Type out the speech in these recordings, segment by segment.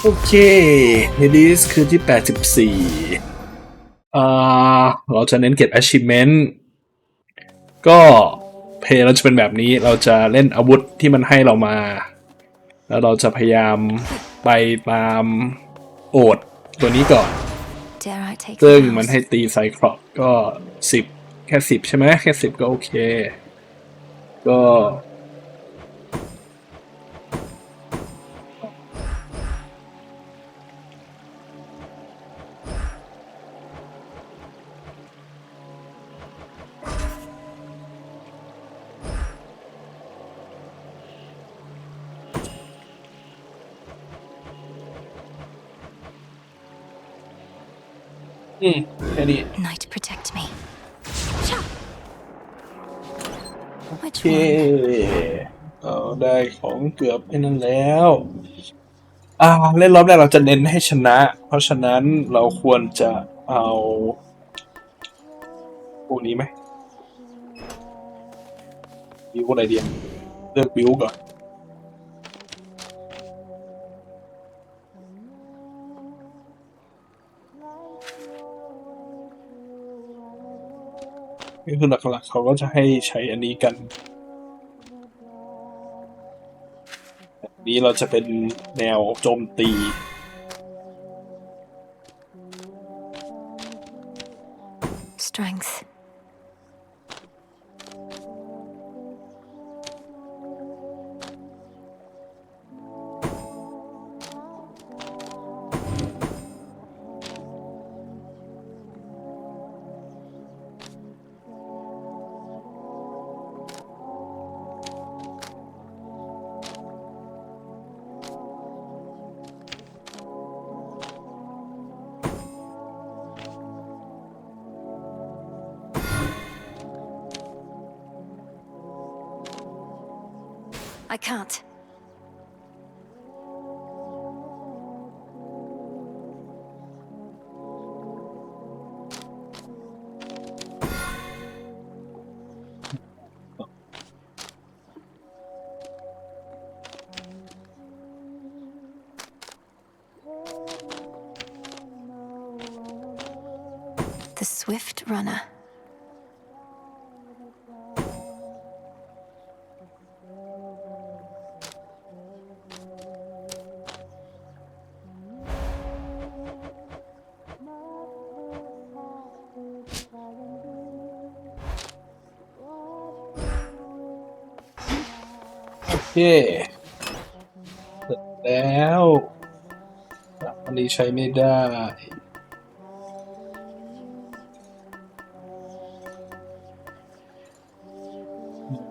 โอเคในดิสคือที่84เราจะเน้นเก็บ achievement ก็เพลย์เราจะเป็นแบบนี้เราจะเล่นอาวุธที่มันให้เรามาแล้วเราจะพยายามไปตามโอดตัวนี้ก่อนซึ่งมันให้ตีไซคลอปก็10แค่10ใช่ไหมแค่10ก็โอเคก็แค่นี้ Night protect me. โอเคเราได้ของเกือบไอ้นั่นแล้วเล่นรอบแรกเราจะเน้นให้ชนะเพราะฉะนั้นเราควรจะเอาพวกนี้ไหมบิวอะไรดีเลือกบิวก่อนนี่คือหลักๆเขาก็จะให้ใช้อันนี้กันนี้เราจะเป็นแนวโจมตี Strength. I can't. The swift runner. Okay. เสร็จแล้วอันนี้ใช้ไม่ได้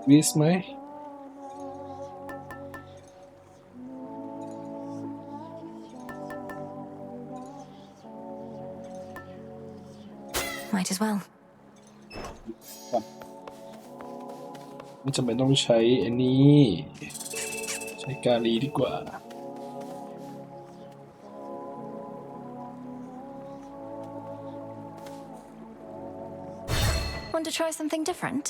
วิสไหมMight as well. ไม่จำเป็นต้องใช้อันนี้ใช้กาลีดีกว่า Want to try something different?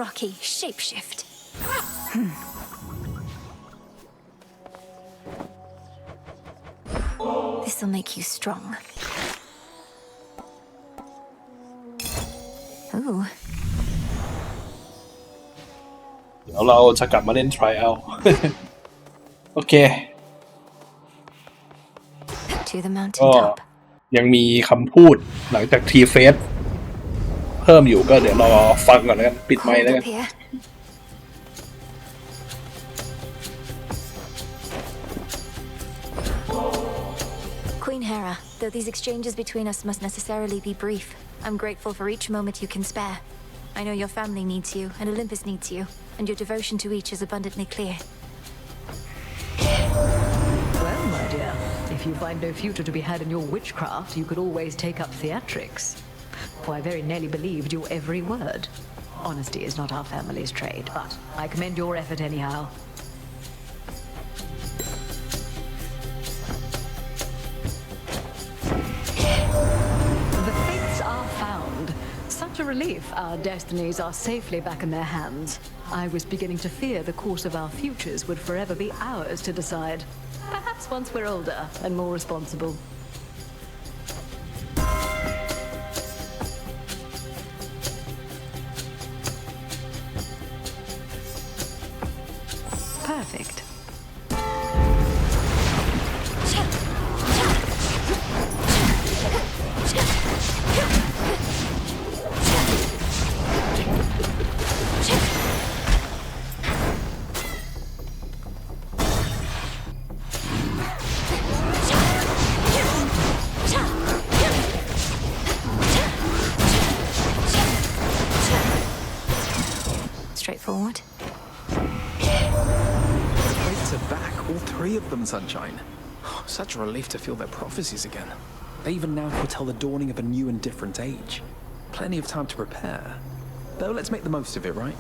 Rocky shapeshift. This'll make you strong. Ooh. เดี๋ยวเราจะกลับมาเล่น Trial โอเค To the ก็ mountain top. ยังมีคำพูดหลังจากทีเฟสเพิ่มอยู่ก็เดี๋ยวรอฟังก่อนแล้วกันปิดไมค์ Hold แล้วกัน up here. Queen Hera, though these exchanges between us must necessarily be brief, I'm grateful for each moment you can spare. I know your family needs you, and Olympus needs you, and your devotion to each is abundantly clear. Well, my dear, if you find no future to be had in your witchcraft, you could always take up theatrics. For I very nearly believed your every word. Honesty is not our family's trade, but I commend your effort anyhow. The fates are found. Such a relief. Our destinies are safely back in their hands. I was beginning to fear the course of our futures would forever be ours to decide. Perhaps once we're older and more responsible. Perfect. Straightforward. Great to back, all three of them, Sunshine. Such a relief to feel their prophecies again. They even now foretell the dawning of a new and different age. Plenty of time to prepare. Though let's make the most of it, right?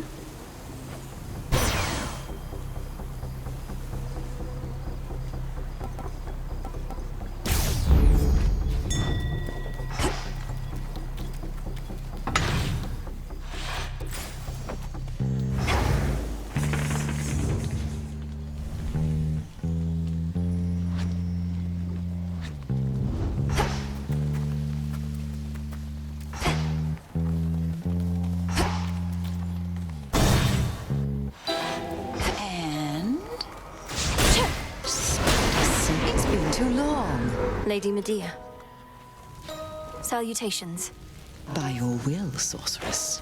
Lady Medea. Salutations. By your will, sorceress.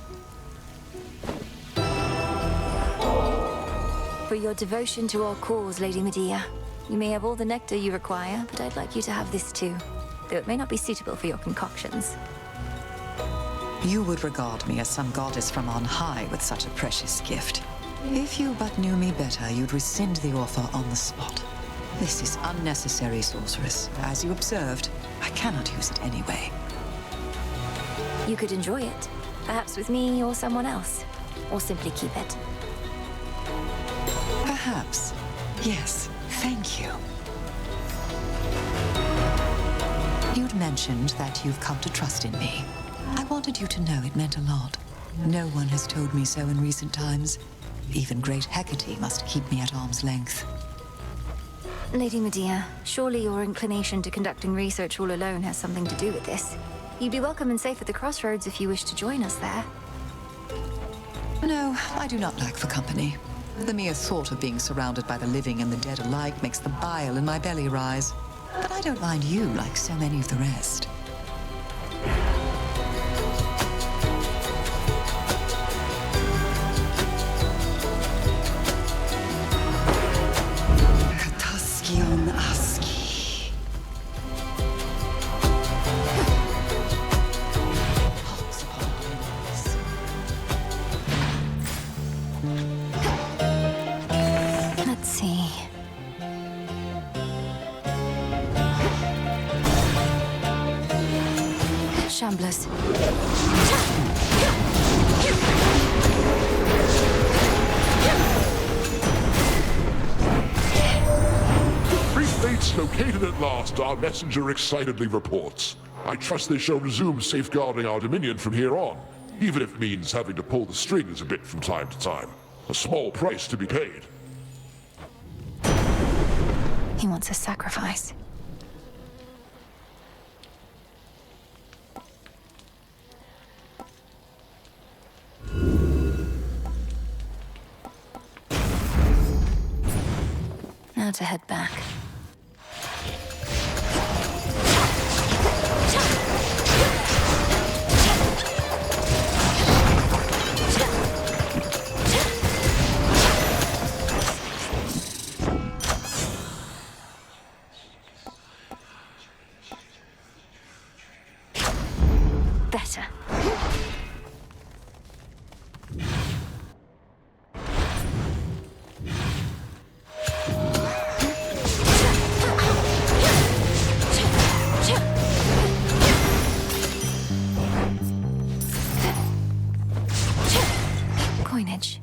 For your devotion to our cause, Lady Medea. You may have all the nectar you require, but I'd like you to have this too, though it may not be suitable for your concoctions. You would regard me as some goddess from on high with such a precious gift. If you but knew me better, you'd rescind the offer on the spot. This is unnecessary, sorceress. As you observed, I cannot use it anyway. You could enjoy it, perhaps with me or someone else, or simply keep it. Perhaps. Yes, thank you. You'd mentioned that you've come to trust in me. I wanted you to know it meant a lot. No one has told me so in recent times. Even great Hecate must keep me at arm's length. Lady Medea, surely your inclination to conducting research all alone has something to do with this. You'd be welcome and safe at the crossroads if you wish to join us there. No, I do not lack for company. The mere thought of being surrounded by the living and the dead alike makes the bile in my belly rise. But I don't mind you like so many of the rest. Let's see. Shamblers. Free fates located at last, our messenger excitedly reports. I trust they shall resume safeguarding our dominion from here on, even if it means having to pull the strings a bit from time to time. A small price to be paid. He wants a sacrifice. Now to head back. Better. Coinage.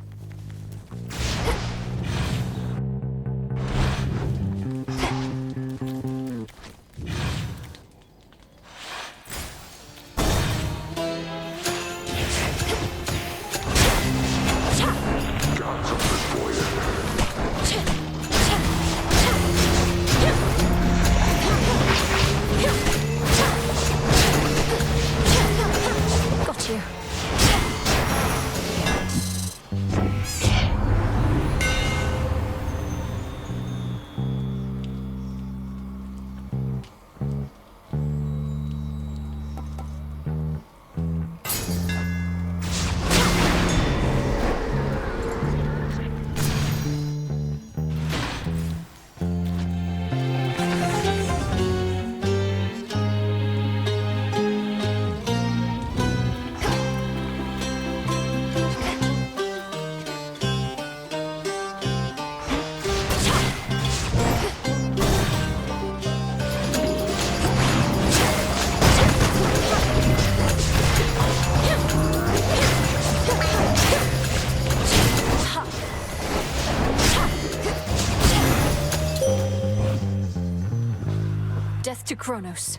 to Kronos.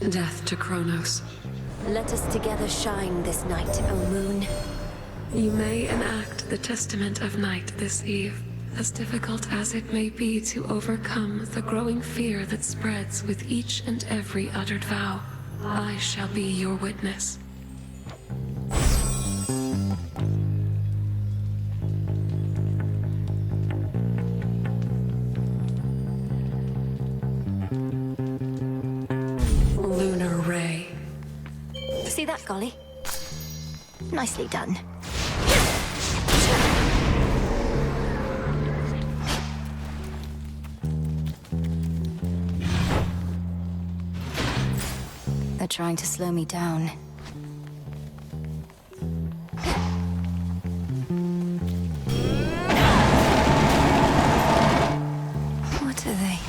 Death to Kronos. Let us together shine this night, O moon. You may enact the testament of night this eve, as difficult as it may be to overcome the growing fear that spreads with each and every uttered vow. I shall be your witness. Lunar ray. See that, Golly? Nicely done. They're trying to slow me down. What are they?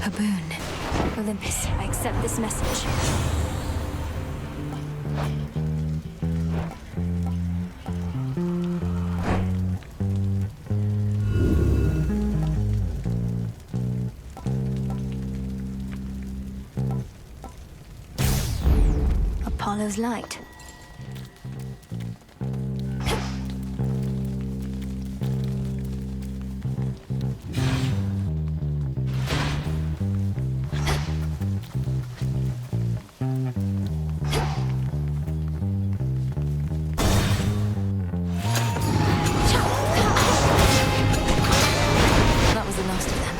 A boon. Olympus, I accept this message. Apollo's light. That was the last of them.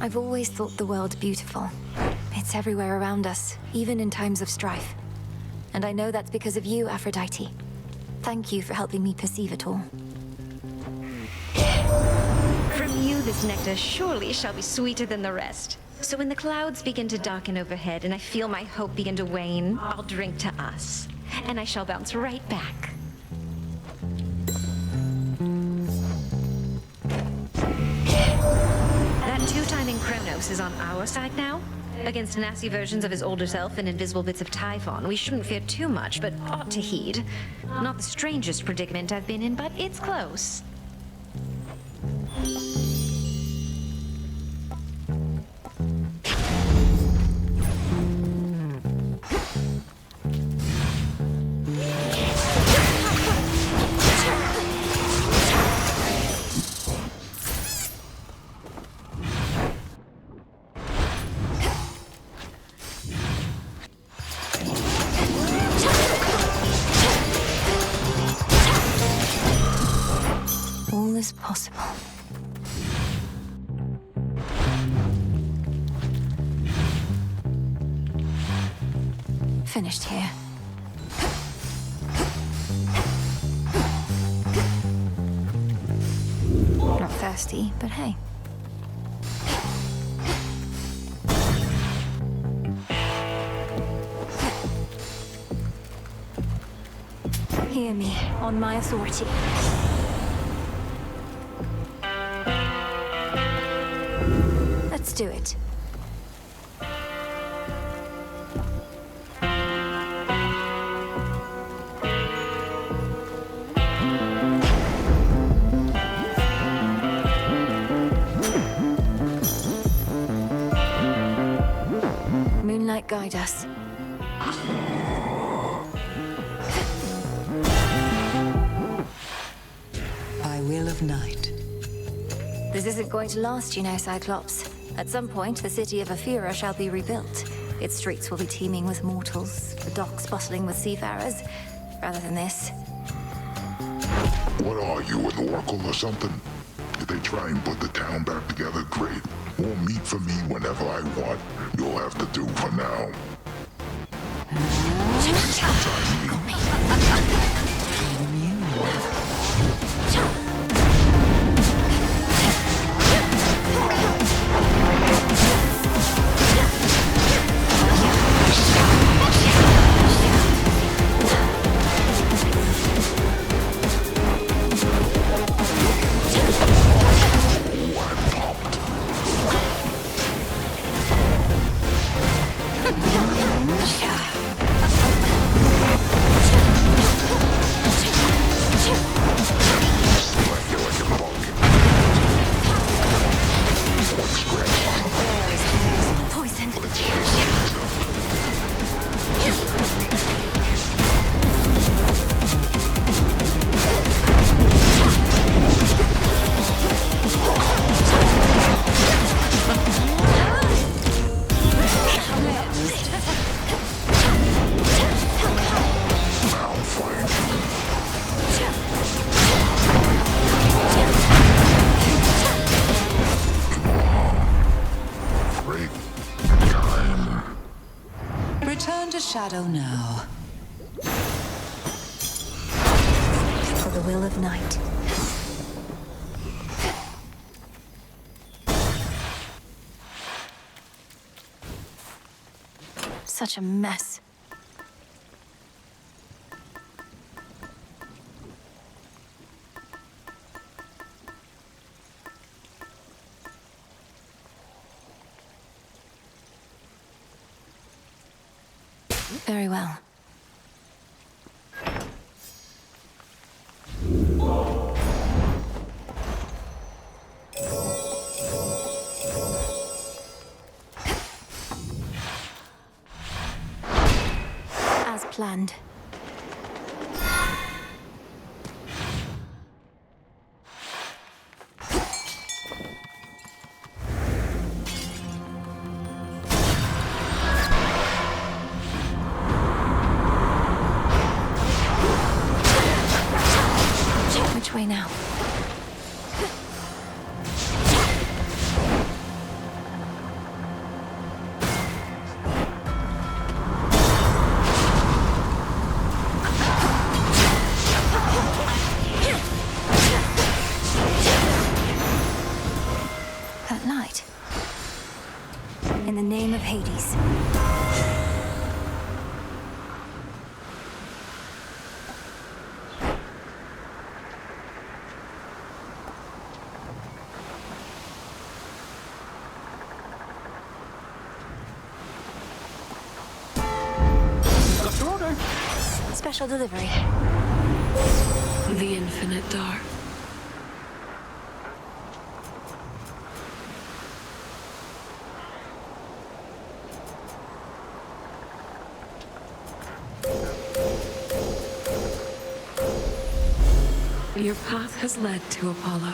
I've always thought the world beautiful. It's everywhere around us, even in times of strife. And I know that's because of you, Aphrodite. Thank you for helping me perceive it all. From you, this nectar surely shall be sweeter than the rest. So when the clouds begin to darken overhead and I feel my hope begin to wane, I'll drink to us. And I shall bounce right back. That two-timing Kronos is on our side now. Against nasty versions of his older self and invisible bits of Typhon, we shouldn't fear too much, but ought to heed. Not the strangest predicament I've been in, but it's close. All is possible. Finished here. Not thirsty, but hey. Hear me, on my authority. Let's do it. Moonlight, guide us. By will of night. This isn't going to last, you know, Cyclops. At some point, the city of Athena shall be rebuilt. Its streets will be teeming with mortals, the docks bustling with seafarers. Rather than this. What are you, an oracle or something? If they try and put the town back together, great. More meat for me whenever I want. You'll have to do for now. shadow now. For the will of night. Such a mess. Very well. As planned. Which way now? That light. In the name of Hades. Special delivery. The infinite dark. Your path has led to Apollo.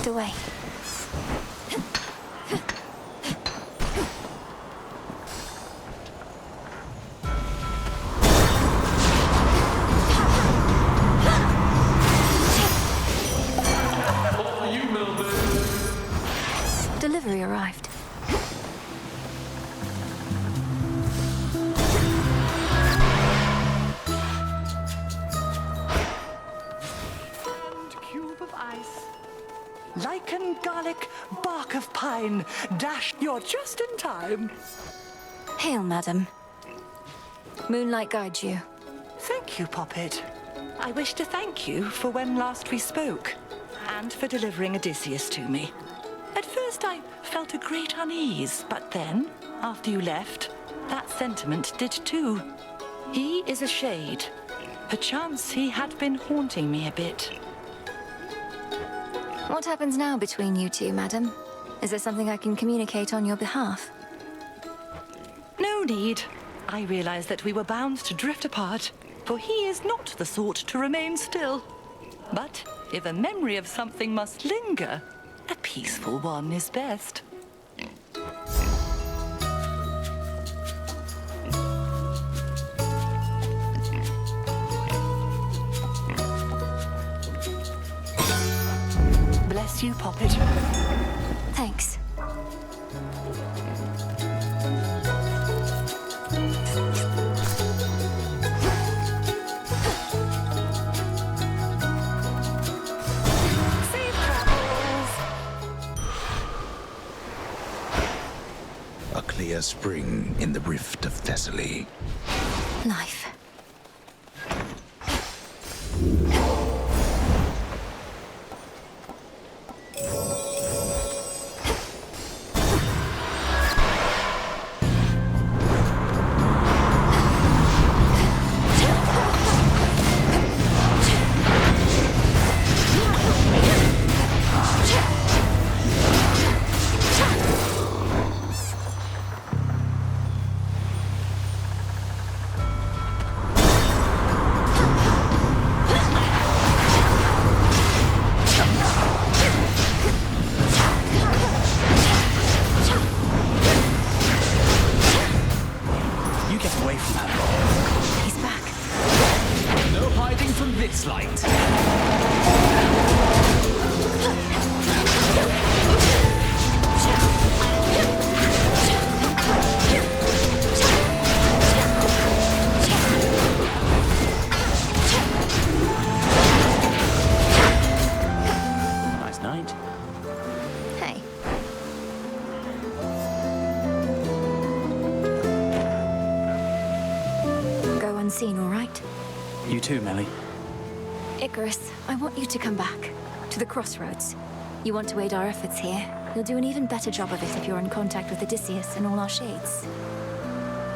Away. Delivery arrived. Cube of ice. Lichen, garlic, bark of pine. Dash, you're just in time. Hail, madam. Moonlight guides you. Thank you, Poppet. I wish to thank you for when last we spoke, and for delivering Odysseus to me. At first I felt a great unease, but then, after you left, that sentiment did too. He is a shade. Perchance he had been haunting me a bit. What happens now between you two, madam? Is there something I can communicate on your behalf? No need. I realized that we were bound to drift apart, for he is not the sort to remain still. But if a memory of something must linger, a peaceful one is best. Bless you, Poppet. Thanks. Safe travels. A clear spring in the rift of Thessaly. Life. Nice night. Hey. Go unseen, all right? You too, Melly. Icarus, I want you to come back. To the crossroads. You want to aid our efforts here. You'll do an even better job of it if you're in contact with Odysseus and all our shades.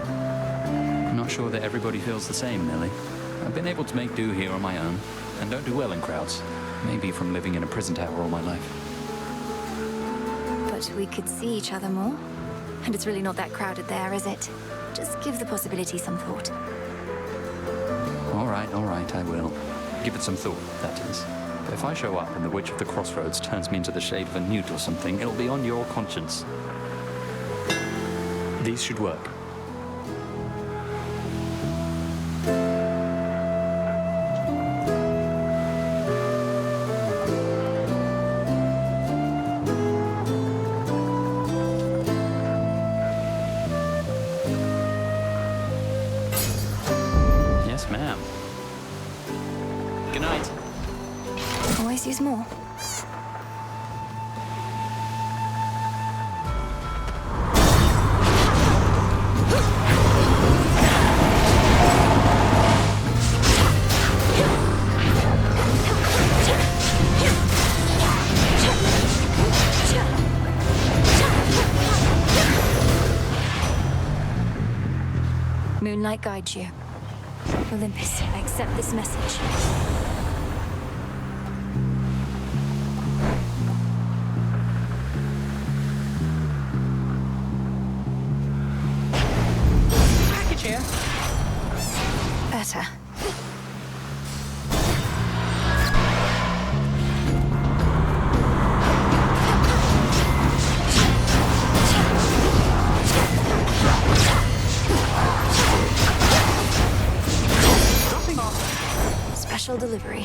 I'm not sure that everybody feels the same, Melly. I've been able to make do here on my own, and don't do well in crowds. Maybe from living in a prison tower all my life. But we could see each other more. And it's really not that crowded there, is it? Just give the possibility some thought. All right, I will. Give it some thought, that is. If I show up and the Witch of the Crossroads turns me into the shape of a newt or something, it'll be on your conscience. These should work. Yes, ma'am. Good night. Always use more. Moonlight guides you. Olympus, I accept this message. Package here. Better. Dropping off. Special delivery.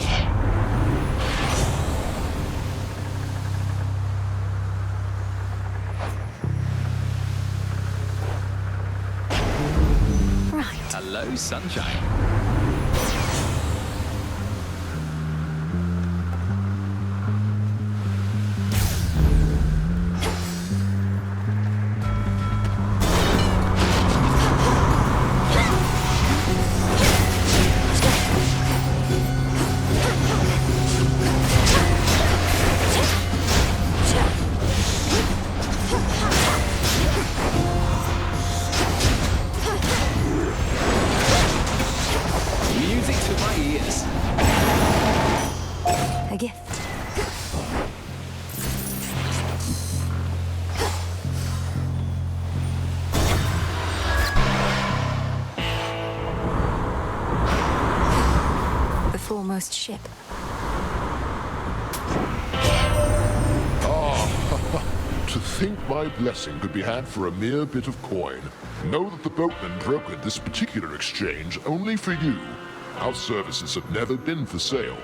Right. Hello, sunshine. Music to my ears. A gift. The foremost ship. To think my blessing could be had for a mere bit of coin. Know that the boatman brokered this particular exchange only for you. Our services have never been for sale.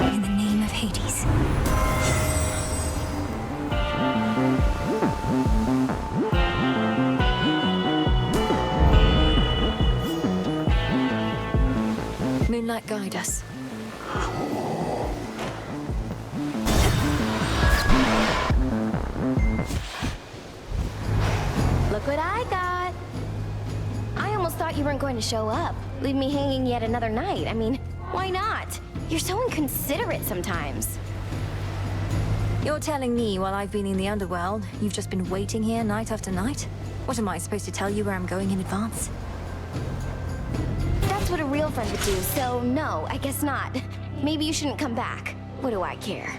In the name of Hades. Moonlight guide us. Look what I got. I almost thought you weren't going to show up. Leave me hanging yet another night. I mean, why not? You're so inconsiderate sometimes. You're telling me while I've been in the underworld, you've just been waiting here night after night? What am I supposed to tell you where I'm going in advance? That's what a real friend would do, so no, I guess not. Maybe you shouldn't come back. What do I care?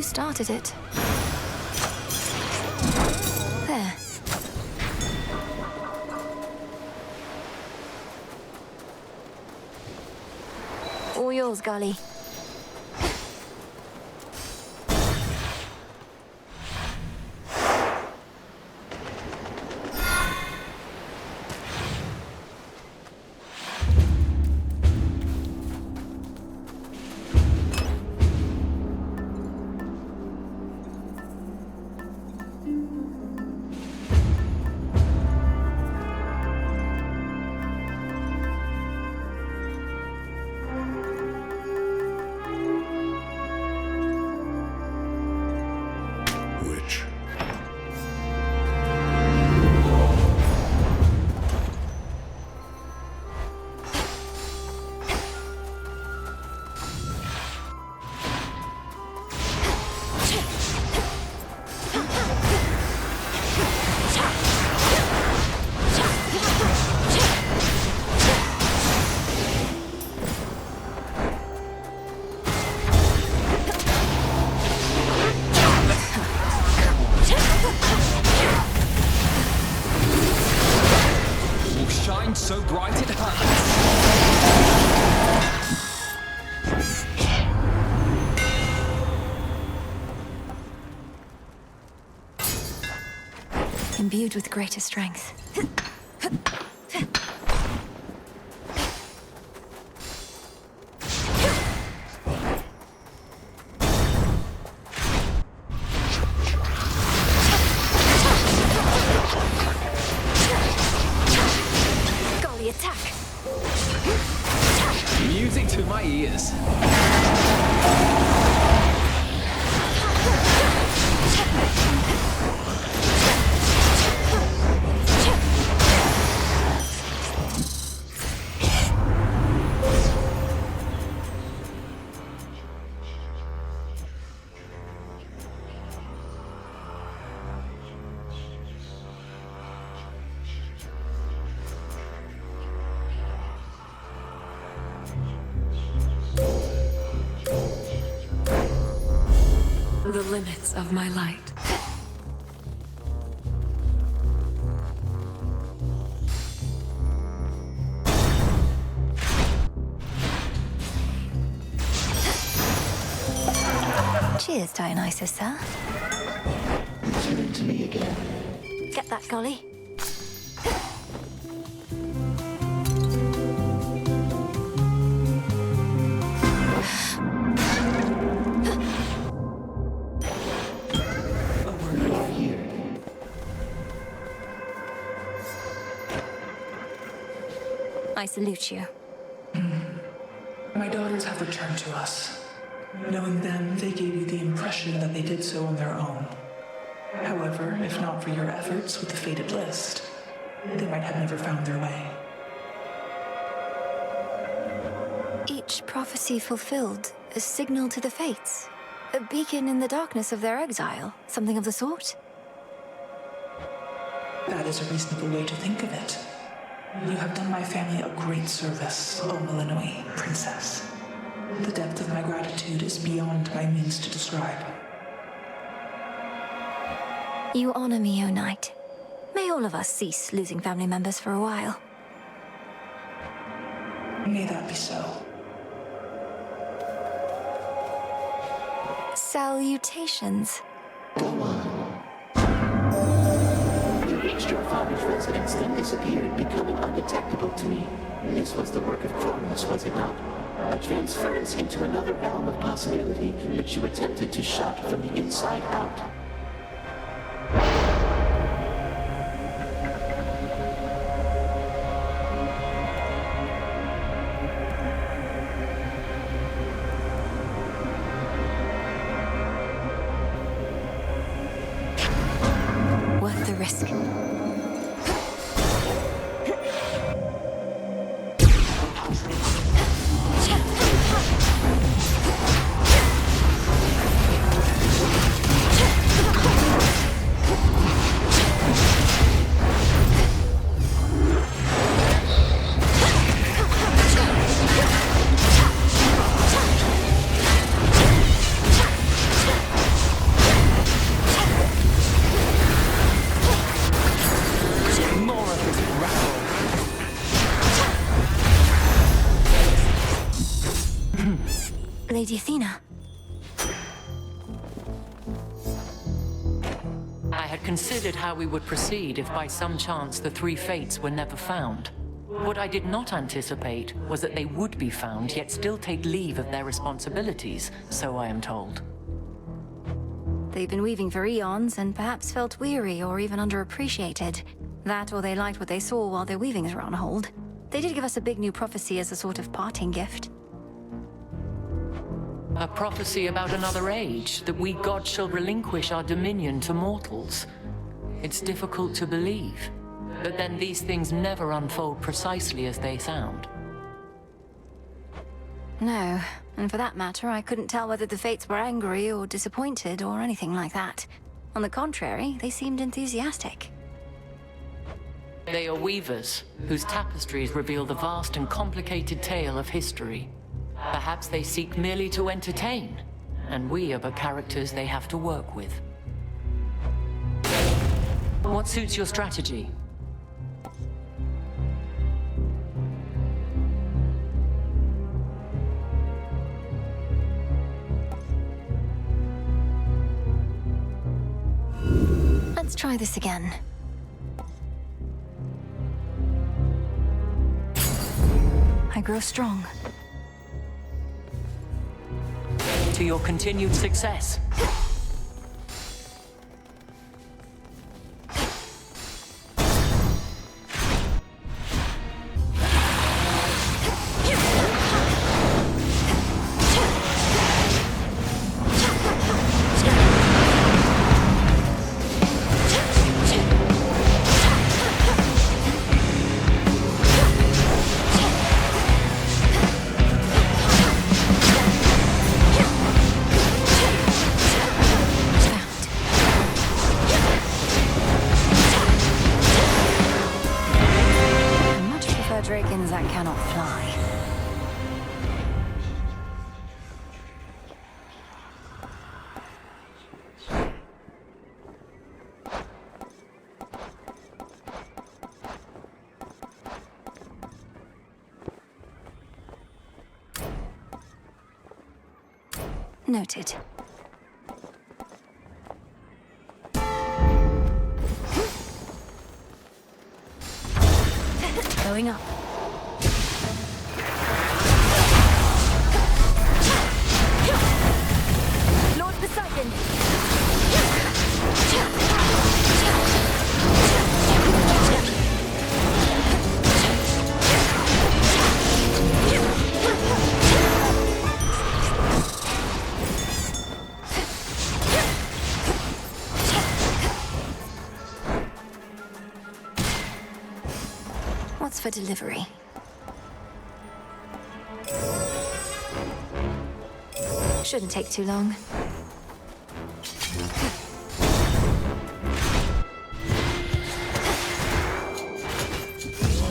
started it. There. All yours, Gully. So bright it hurts. Imbued with greater strength. Music to my ears. The limits of my light. Cheers, Dionysus, sir. Turn to me again. Get that, Golly. I salute you. My daughters have returned to us. Knowing them, they gave you the impression that they did so on their own. However, if not for your efforts with the fated list, they might have never found their way. Each prophecy fulfilled, a signal to the fates. A beacon in the darkness of their exile. Something of the sort? That is a reasonable way to think of it. You have done my family a great service, O Millenoi, Princess. The depth of my gratitude is beyond my means to describe. You honor me, O Knight. May all of us cease losing family members for a while. May that be so. Salutations. Go on. You reached your father's residence, then disappeared, becoming undetectable to me. This was the work of Kronos, was it not? A transference into another realm of possibility, which you attempted to shut from the inside out. Worth the risk. Athena. I had considered how we would proceed if by some chance the three fates were never found. What I did not anticipate was that they would be found yet still take leave of their responsibilities, so I am told. They've been weaving for eons and perhaps felt weary or even underappreciated. That or they liked what they saw while their weavings were on hold. They did give us a big new prophecy as a sort of parting gift. A prophecy about another age, that we gods shall relinquish our dominion to mortals. It's difficult to believe, but then these things never unfold precisely as they sound. No, and for that matter, I couldn't tell whether the fates were angry or disappointed or anything like that. On the contrary, they seemed enthusiastic. They are weavers, whose tapestries reveal the vast and complicated tale of history. Perhaps they seek merely to entertain, and we are but characters they have to work with. What suits your strategy? Let's try this again. I grow strong. To your continued success. Dragons that cannot fly. Noted. Going up. Lord Poseidon. What's for delivery? Shouldn't take too long.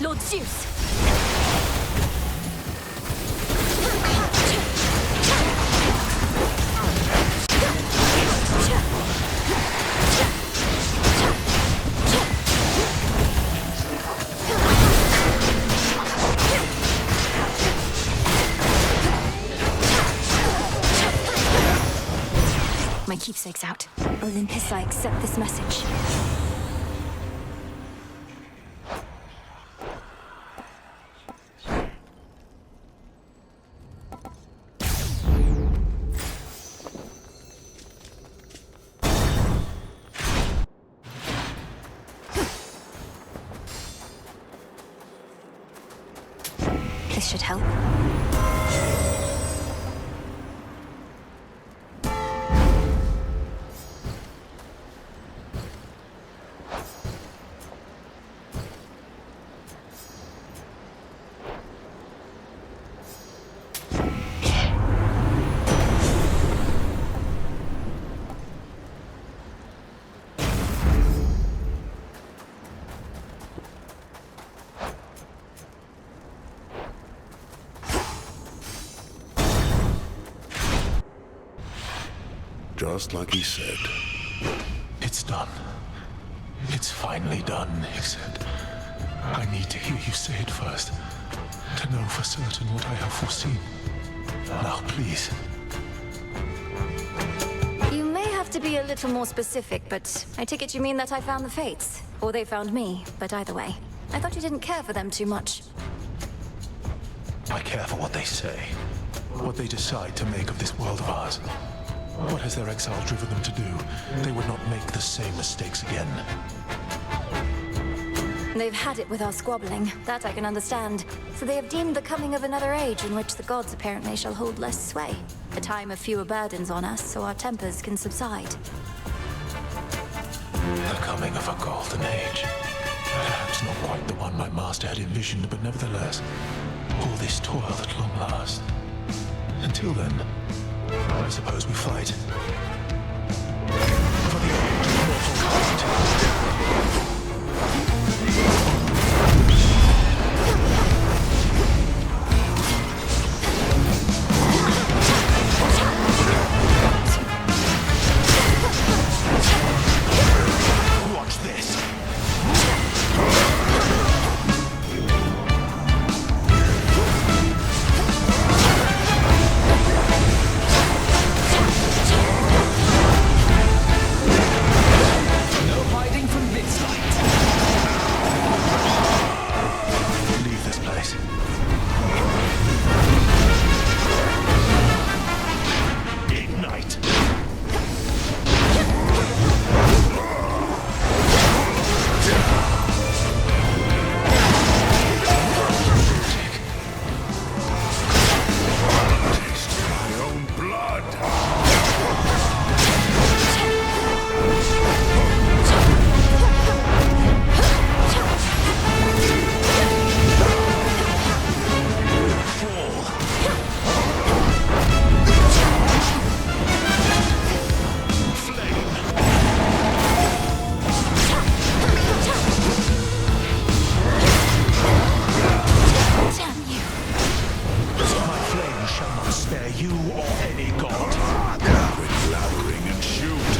Lord Zeus! My keepsake's out. Olympus, I accept this message. This should help. Just like he said. It's done. It's finally done, he said. I need to hear you say it first, to know for certain what I have foreseen. Now, please, have to be a little more specific, but I take it you mean that I found the Fates. Or they found me, but either way. I thought you didn't care for them too much. I care for what they say, what they decide to make of this world of ours. What has their exile driven them to do? They would not make the same mistakes again. They've had it with our squabbling, that I can understand. So they have deemed the coming of another age in which the gods apparently shall hold less sway. A time of fewer burdens on us, so our tempers can subside. The coming of a golden age. Perhaps not quite the one my master had envisioned, but nevertheless, all this toil at long last. Until then, I suppose we fight. For the age of mortal combat. Watch this. No hiding from this light. Leave this place. Ignite. My own blood. My flame shall not spare you or any god. Quit blabbering and shoot.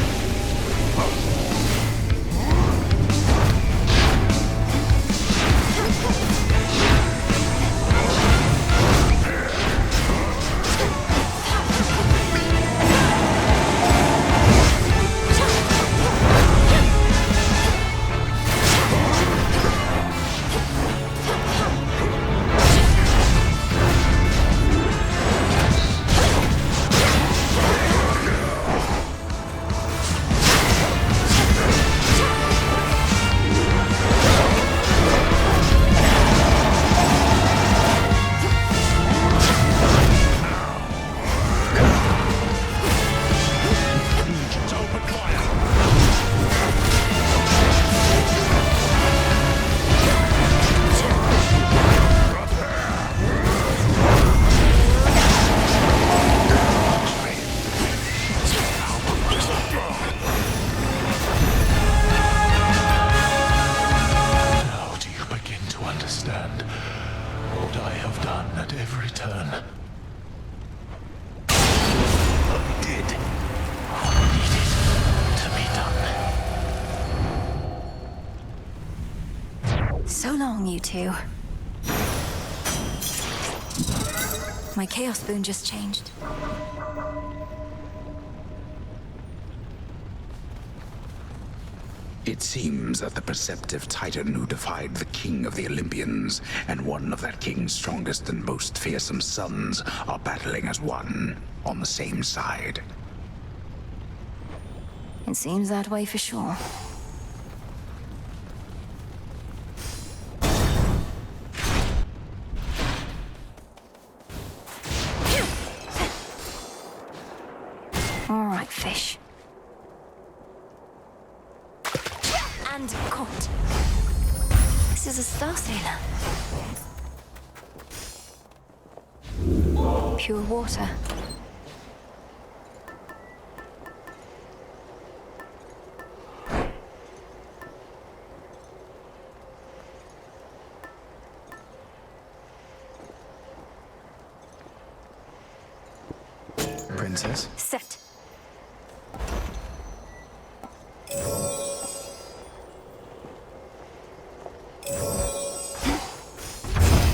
Legions, open fire. Now do you begin to understand what I have done at every turn? I did what needed to be done. So long, you two. My Chaos Boon just changed. It seems that the perceptive Titan who defied the king of the Olympians and one of that king's strongest and most fearsome sons are battling as one, on the same side. It seems that way for sure. All right, fish. And caught. This is a star sailor. Pure water. Princess? Set.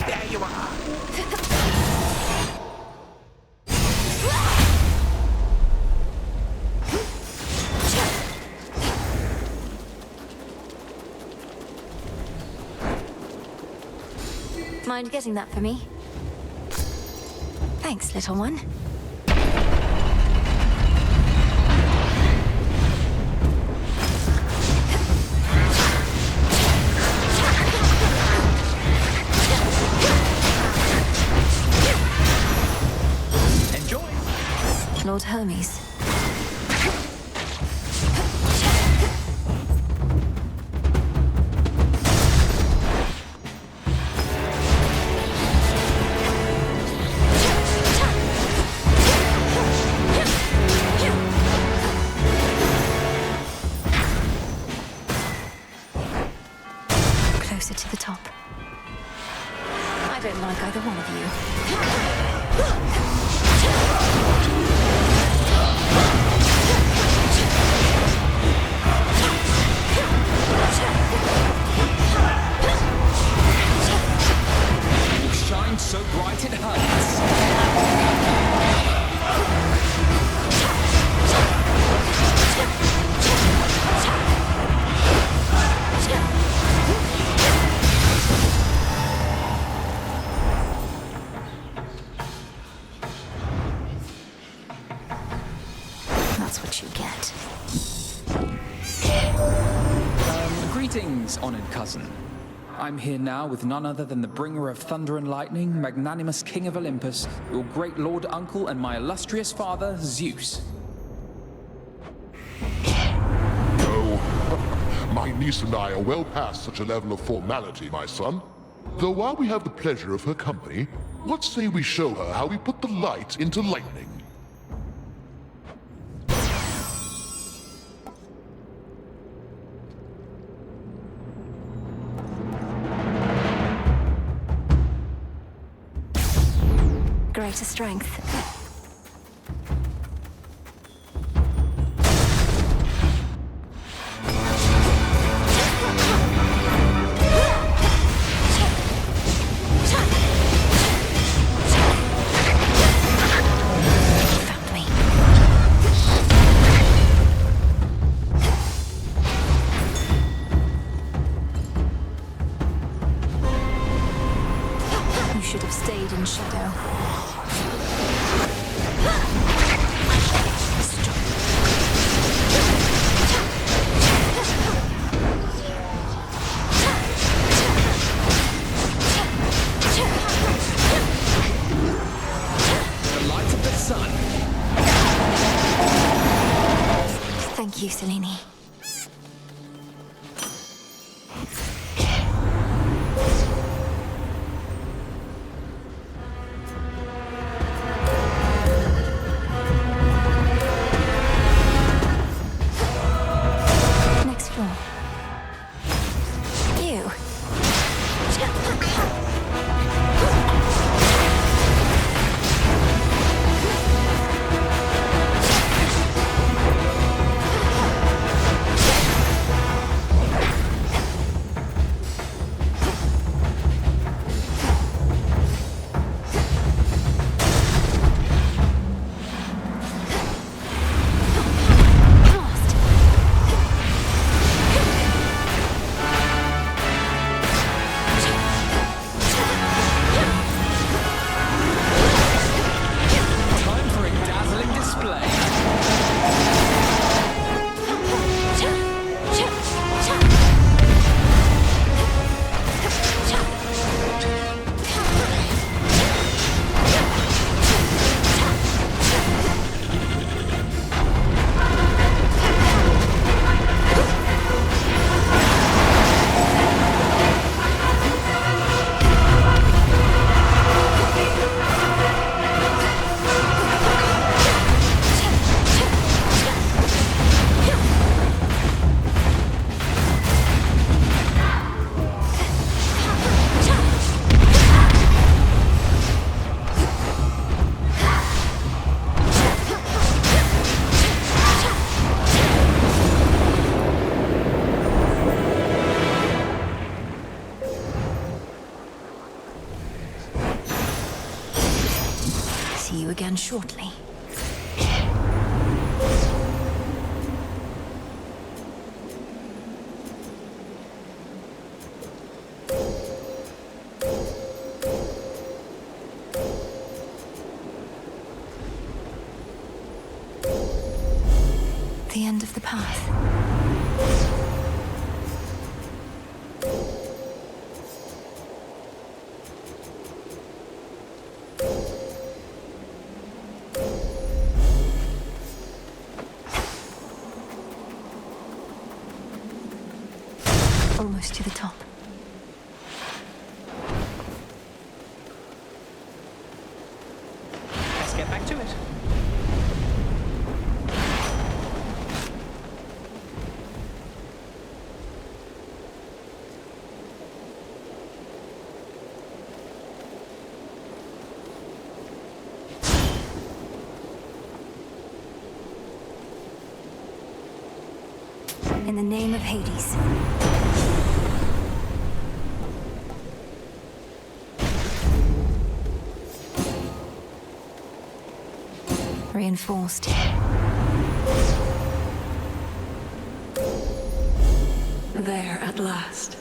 There you are! Mind getting that for me? Thanks, little one. Enjoy! Lord Hermes. Closer to the top. I don't like either one of you. You shine so bright it hurts. That's what you get. Greetings, honored cousin. I'm here now with none other than the bringer of thunder and lightning, magnanimous king of Olympus, your great lord uncle and my illustrious father, Zeus. No, my niece and I are well past such a level of formality, my son. Though while we have the pleasure of her company, what say we show her how we put the light into lightning? Greater strength. Found me. You should have stayed in shadow. The light of the sun. Thank you, Selene. Next floor. You. the end of the path. Almost to the top. Let's get back to it. In the name of Hades. Reinforced. There at last.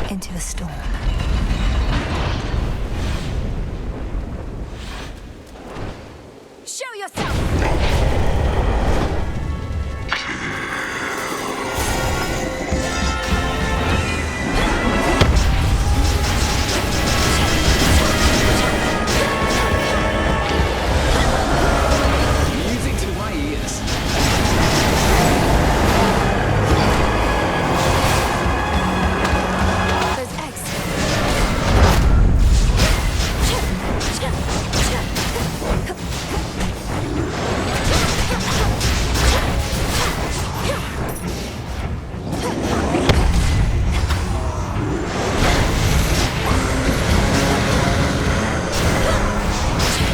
Into the storm. Show yourself! Music to my ears. Those eggs.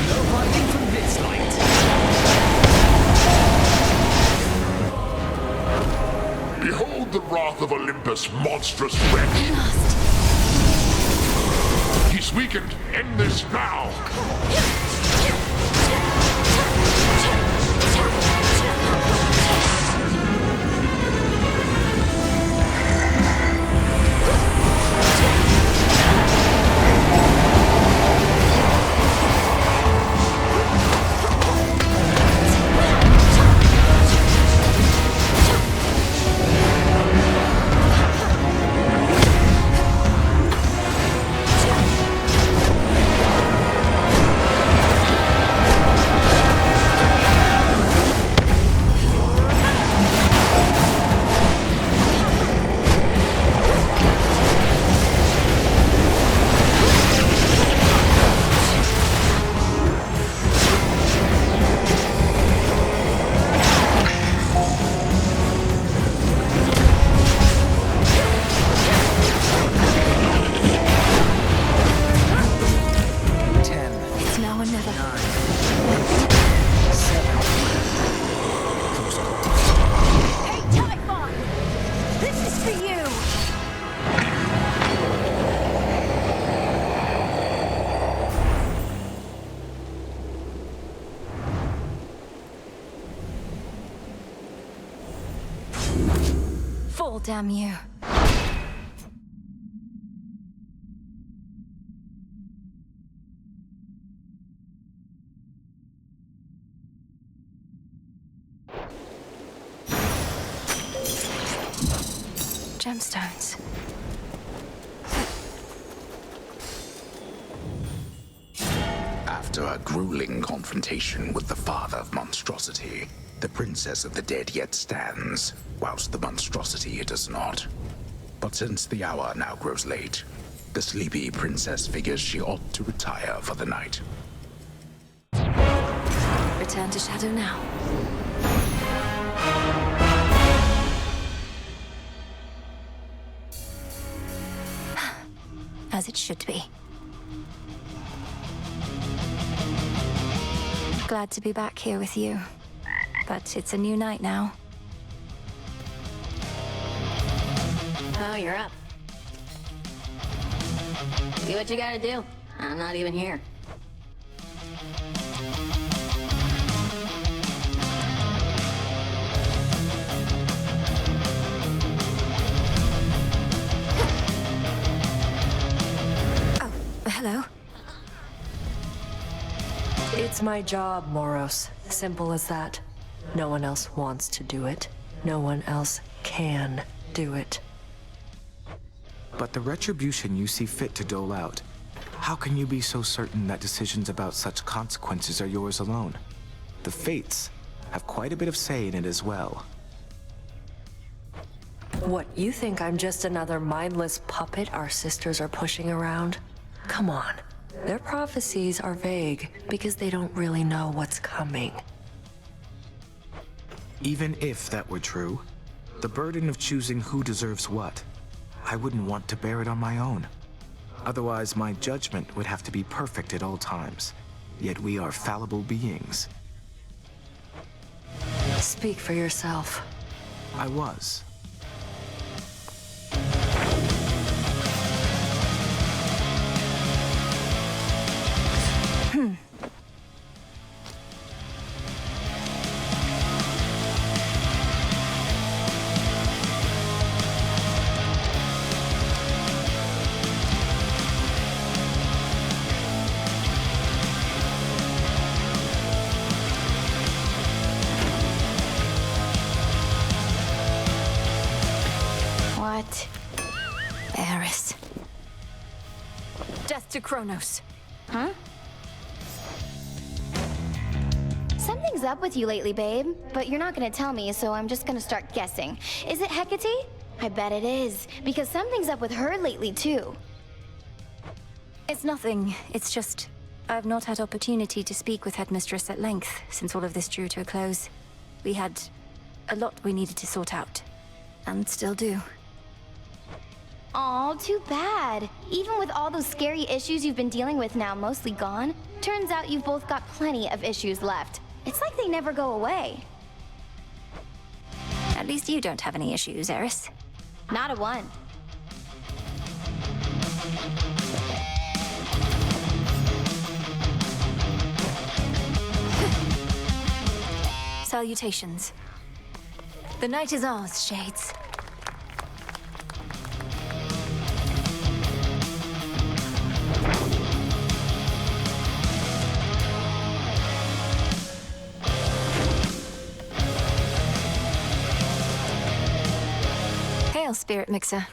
No hiding from this light. Behold the wrath of Olympus, monstrous wretch! He's weakened. End this now! It's now or never. Hey, Typhon! This is for you! Fall, damn you. Gemstones. After a grueling confrontation with the father of monstrosity, the princess of the dead yet stands, whilst the monstrosity does not. But since the hour now grows late, the sleepy princess figures she ought to retire for the night. Return to shadow now. As it should be. Glad to be back here with you. But it's a new night now. Oh, you're up. Do what you gotta do. I'm not even here. It's my job, Moros. Simple as that. No one else wants to do it. No one else can do it. But the retribution you see fit to dole out, how can you be so certain that decisions about such consequences are yours alone? The fates have quite a bit of say in it as well. What, you think I'm just another mindless puppet our sisters are pushing around? Come on. Their prophecies are vague because they don't really know what's coming. Even if that were true, the burden of choosing who deserves what, I wouldn't want to bear it on my own. Otherwise, my judgment would have to be perfect at all times. Yet we are fallible beings. Speak for yourself. I was. What? Eris. Death to Kronos. Huh? Something's up with you lately, babe. But you're not gonna tell me, so I'm just gonna start guessing. Is it Hecate? I bet it is, because something's up with her lately, too. It's nothing. It's just I've not had opportunity to speak with Headmistress at length since all of this drew to a close. We had a lot we needed to sort out. And still do. Aw, too bad. Even with all those scary issues you've been dealing with now mostly gone, turns out you've both got plenty of issues left. It's like they never go away. At least you don't have any issues, Eris. Not a one. Salutations. The night is ours, Shades. Hail, Spirit Mixer.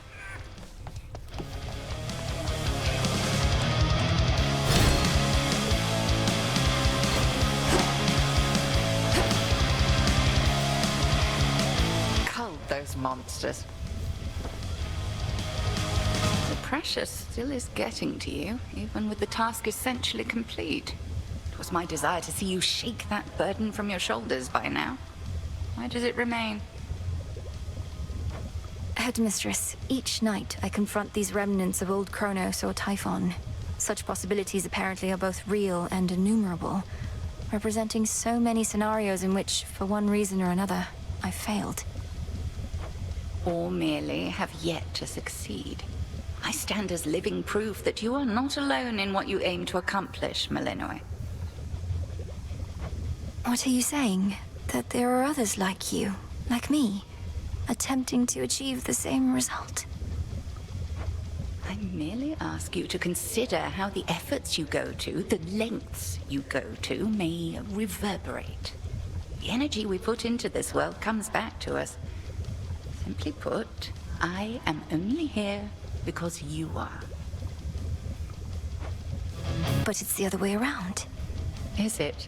Cull those monsters. The precious still is getting to you, even with the task essentially complete. It was my desire to see you shake that burden from your shoulders by now. Why does it remain? Headmistress, each night I confront these remnants of old Kronos or Typhon. Such possibilities apparently are both real and innumerable, representing so many scenarios in which, for one reason or another, I failed. Or merely have yet to succeed. I stand as living proof that you are not alone in what you aim to accomplish, Malinois. What are you saying? That there are others like you, like me, attempting to achieve the same result? I merely ask you to consider how the efforts you go to, the lengths you go to, may reverberate. The energy we put into this world comes back to us. Simply put, I am only here because you are. But it's the other way around. Is it?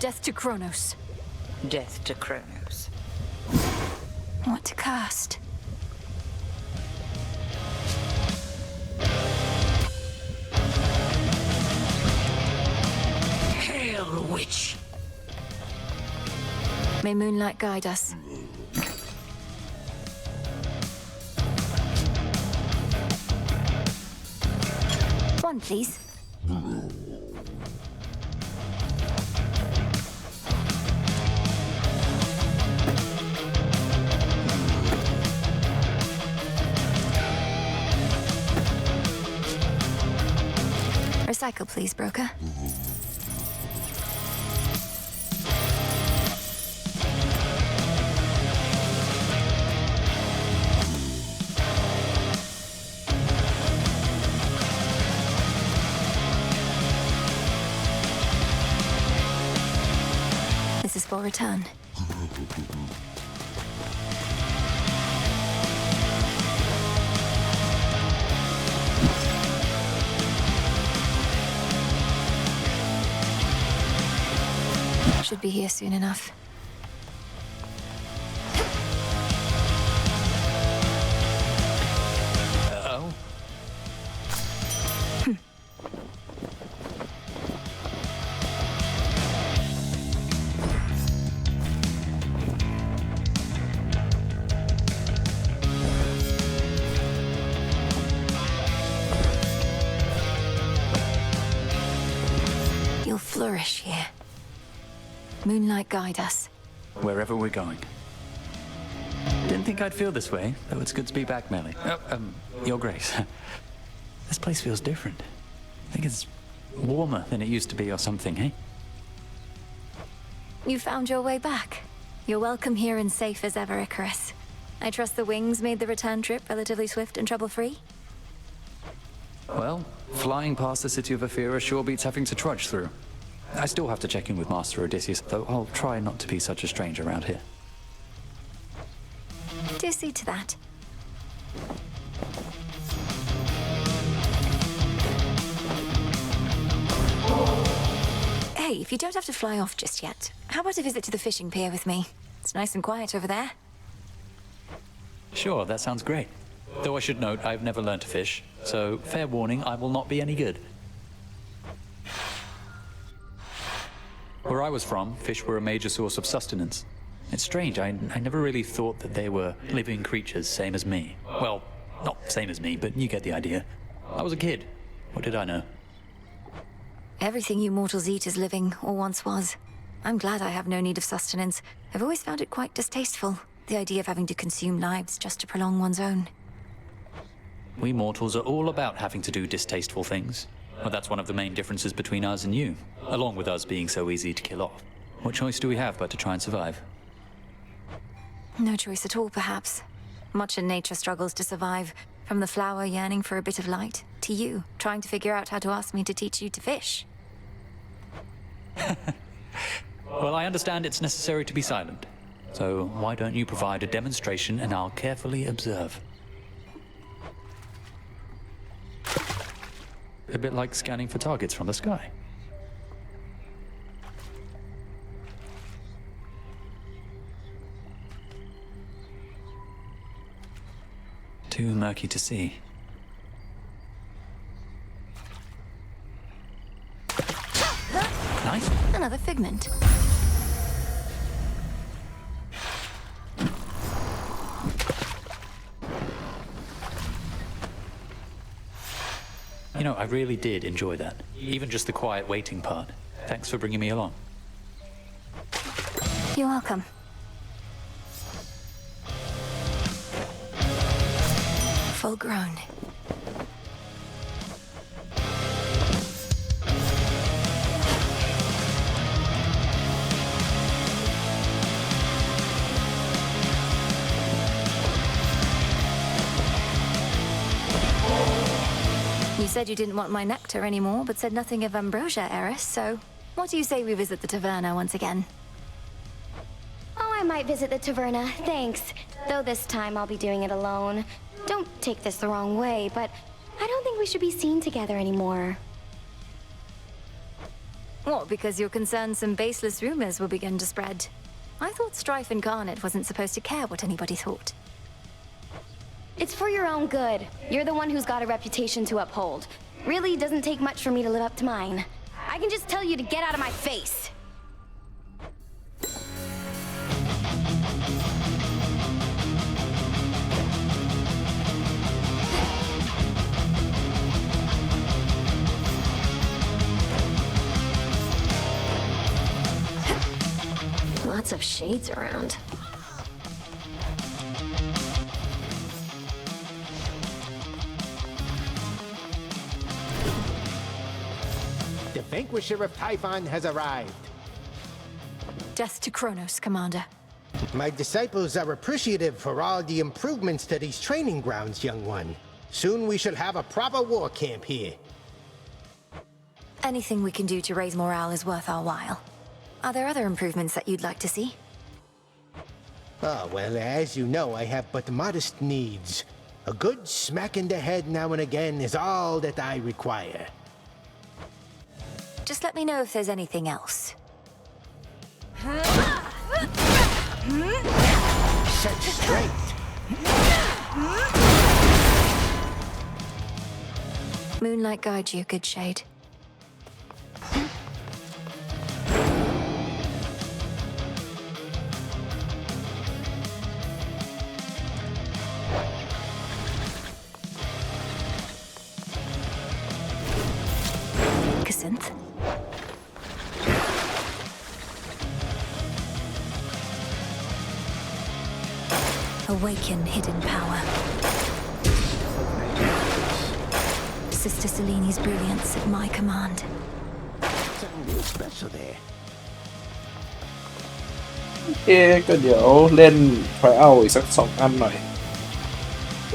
Death to Kronos. Death to Kronos. What to cast? Hail, witch! May moonlight guide us. One, please. Recycle, please, broker. before return. Should be here soon enough. Uh-oh. You'll flourish here. Moonlight guide us. Wherever we're going. Didn't think I'd feel this way, though it's good to be back, Melly. Your Grace. This place feels different. I think it's warmer than it used to be or something, eh? You found your way back. You're welcome here and safe as ever, Icarus. I trust the wings made the return trip relatively swift and trouble-free? Well, flying past the city of Athena sure beats having to trudge through. I still have to check in with Master Odysseus, though I'll try not to be such a stranger around here. Do see to that. Hey, if you don't have to fly off just yet, how about a visit to the fishing pier with me? It's nice and quiet over there. Sure, that sounds great. Though I should note, I've never learned to fish, so fair warning, I will not be any good. Where I was from, fish were a major source of sustenance. It's strange, I never really thought that they were living creatures, same as me. Well, not same as me, but you get the idea. I was a kid. What did I know? Everything you mortals eat is living, or once was. I'm glad I have no need of sustenance. I've always found it quite distasteful, the idea of having to consume lives just to prolong one's own. We mortals are all about having to do distasteful things. Well, that's one of the main differences between us and you, along with us being so easy to kill off. What choice do we have but to try and survive? No choice at all, perhaps. Much in nature struggles to survive, from the flower yearning for a bit of light, to you, trying to figure out how to ask me to teach you to fish. Well, I understand it's necessary to be silent. So why don't you provide a demonstration and I'll carefully observe. A bit like scanning for targets from the sky. Too murky to see. Nice. Another figment. You know, I really did enjoy that. Even just the quiet waiting part. Thanks for bringing me along. You're welcome. Full grown. You said you didn't want my nectar anymore, but said nothing of ambrosia, Eris, so what do you say we visit the taverna once again? Oh, I might visit the taverna, thanks. Though this time I'll be doing it alone. Don't take this the wrong way, but I don't think we should be seen together anymore. What, because you're concerned some baseless rumors will begin to spread? I thought Strife Incarnate wasn't supposed to care what anybody thought. It's for your own good. You're the one who's got a reputation to uphold. Really doesn't take much for me to live up to mine. I can just tell you to get out of my face. Lots of shades around. The Vanquisher of Typhon has arrived. Death to Kronos, Commander. My disciples are appreciative for all the improvements to these training grounds, young one. Soon we shall have a proper war camp here. Anything we can do to raise morale is worth our while. Are there other improvements that you'd like to see? Oh, well, as you know, I have but modest needs. A good smack in the head now and again is all that I require. Just let me know if there's anything else. Set straight. Moonlight guide you, good shade. Synth. Awaken hidden power. Sister Seleni's brilliance at my command. Something real special there. โอเคก็เดี๋ยวเล่น Trial อีกสัก2 อันหน่อย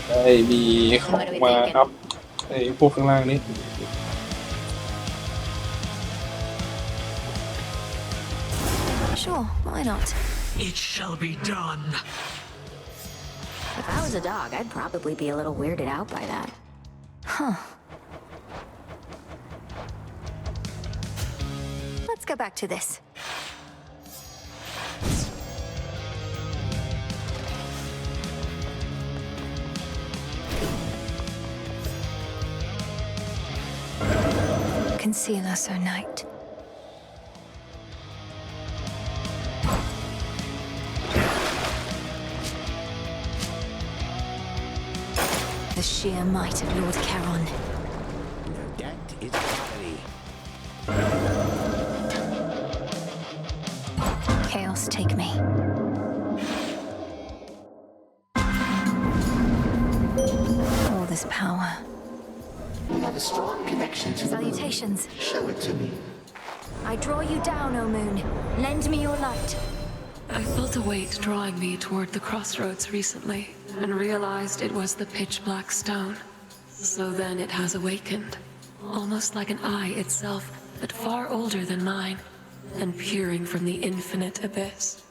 ได้มีของมาอัพไอ้พวกข้างล่างนี้Sure, why not? It shall be done. If I was a dog, I'd probably be a little weirded out by that. Huh. Let's go back to this. Conceal us, O night. The sheer might of Lord Charon. That is quality. Chaos take me. All this power. We have a strong connection to Salutations. The moon. Show it to me. I draw you down, O moon. Lend me your light. I felt a weight drawing me toward the crossroads recently, and realized it was the pitch-black stone. So then it has awakened, almost like an eye itself, but far older than mine, and peering from the infinite abyss.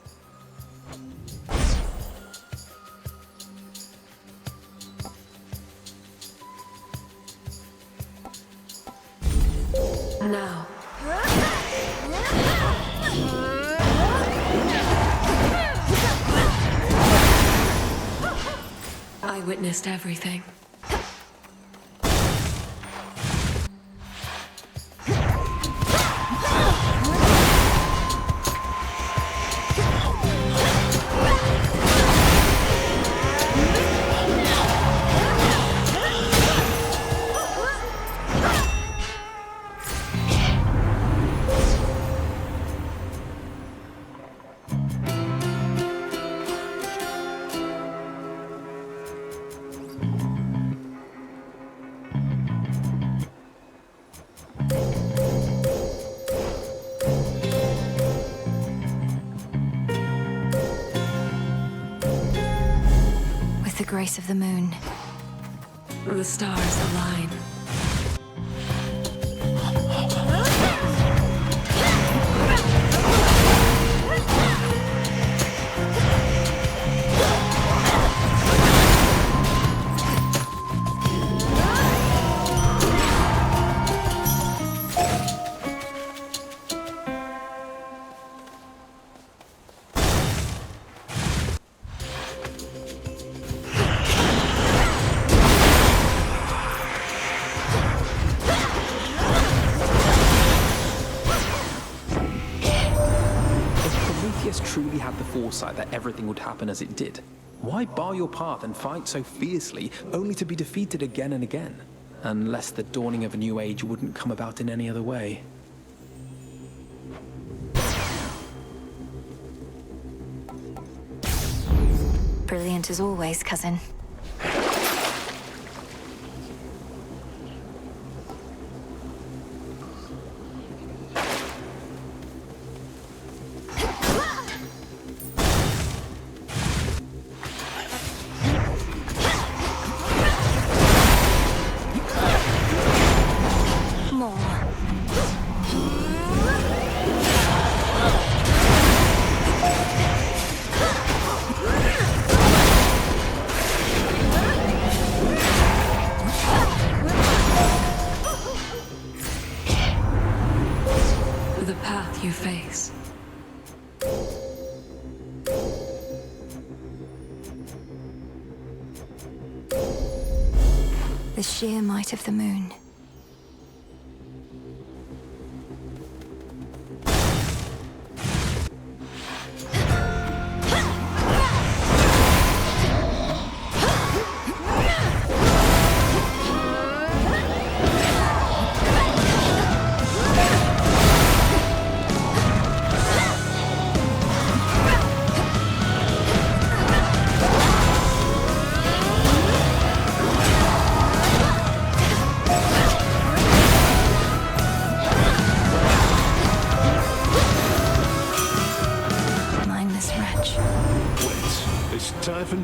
Now. I witnessed everything. With the grace of the moon. The stars align. Truly had the foresight that everything would happen as it did. Why bar your path and fight so fiercely, only to be defeated again and again? Unless the dawning of a new age wouldn't come about in any other way. Brilliant as always, cousin. The sheer might of the moon.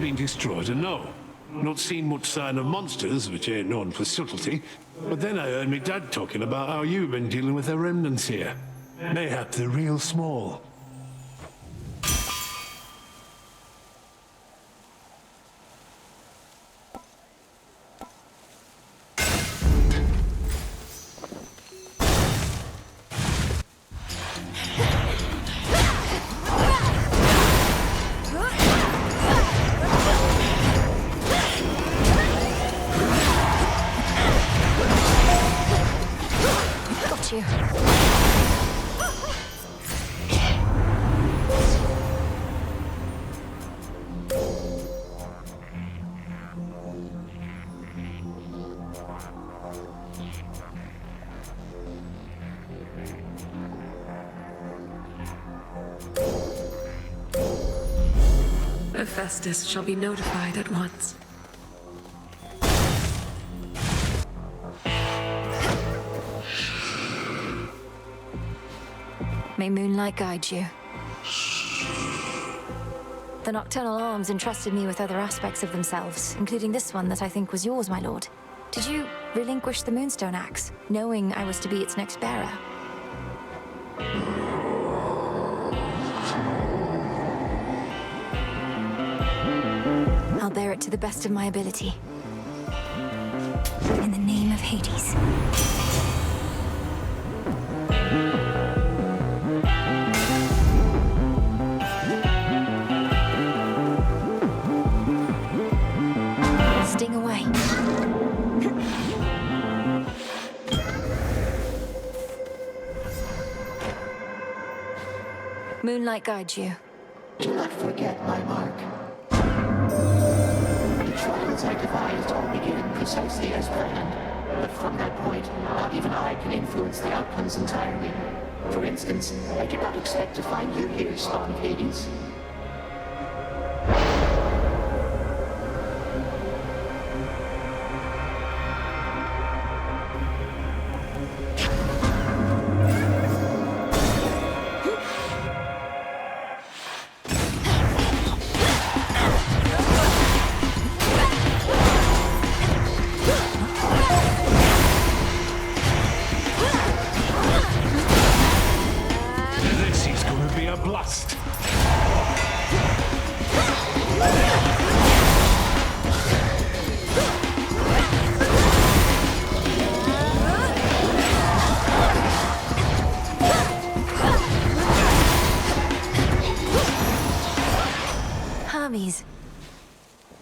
Been destroyed, and no, not seen much sign of monsters, which ain't known for subtlety. But then I heard me dad talking about how you've been dealing with the remnants here. Mayhap they're real small. Hephaestus shall be notified at once. May moonlight guide you. The nocturnal arms entrusted me with other aspects of themselves, including this one that I think was yours, my lord. Did you relinquish the Moonstone Axe, knowing I was to be its next bearer? I'll bear it to the best of my ability. In the name of Hades. Sting away. Moonlight guides you. Do not forget my mark. The trials I devised all began precisely as planned, but from that point, not even I can influence the outcomes entirely. For instance, I did not expect to find you here, Spawn of Hades.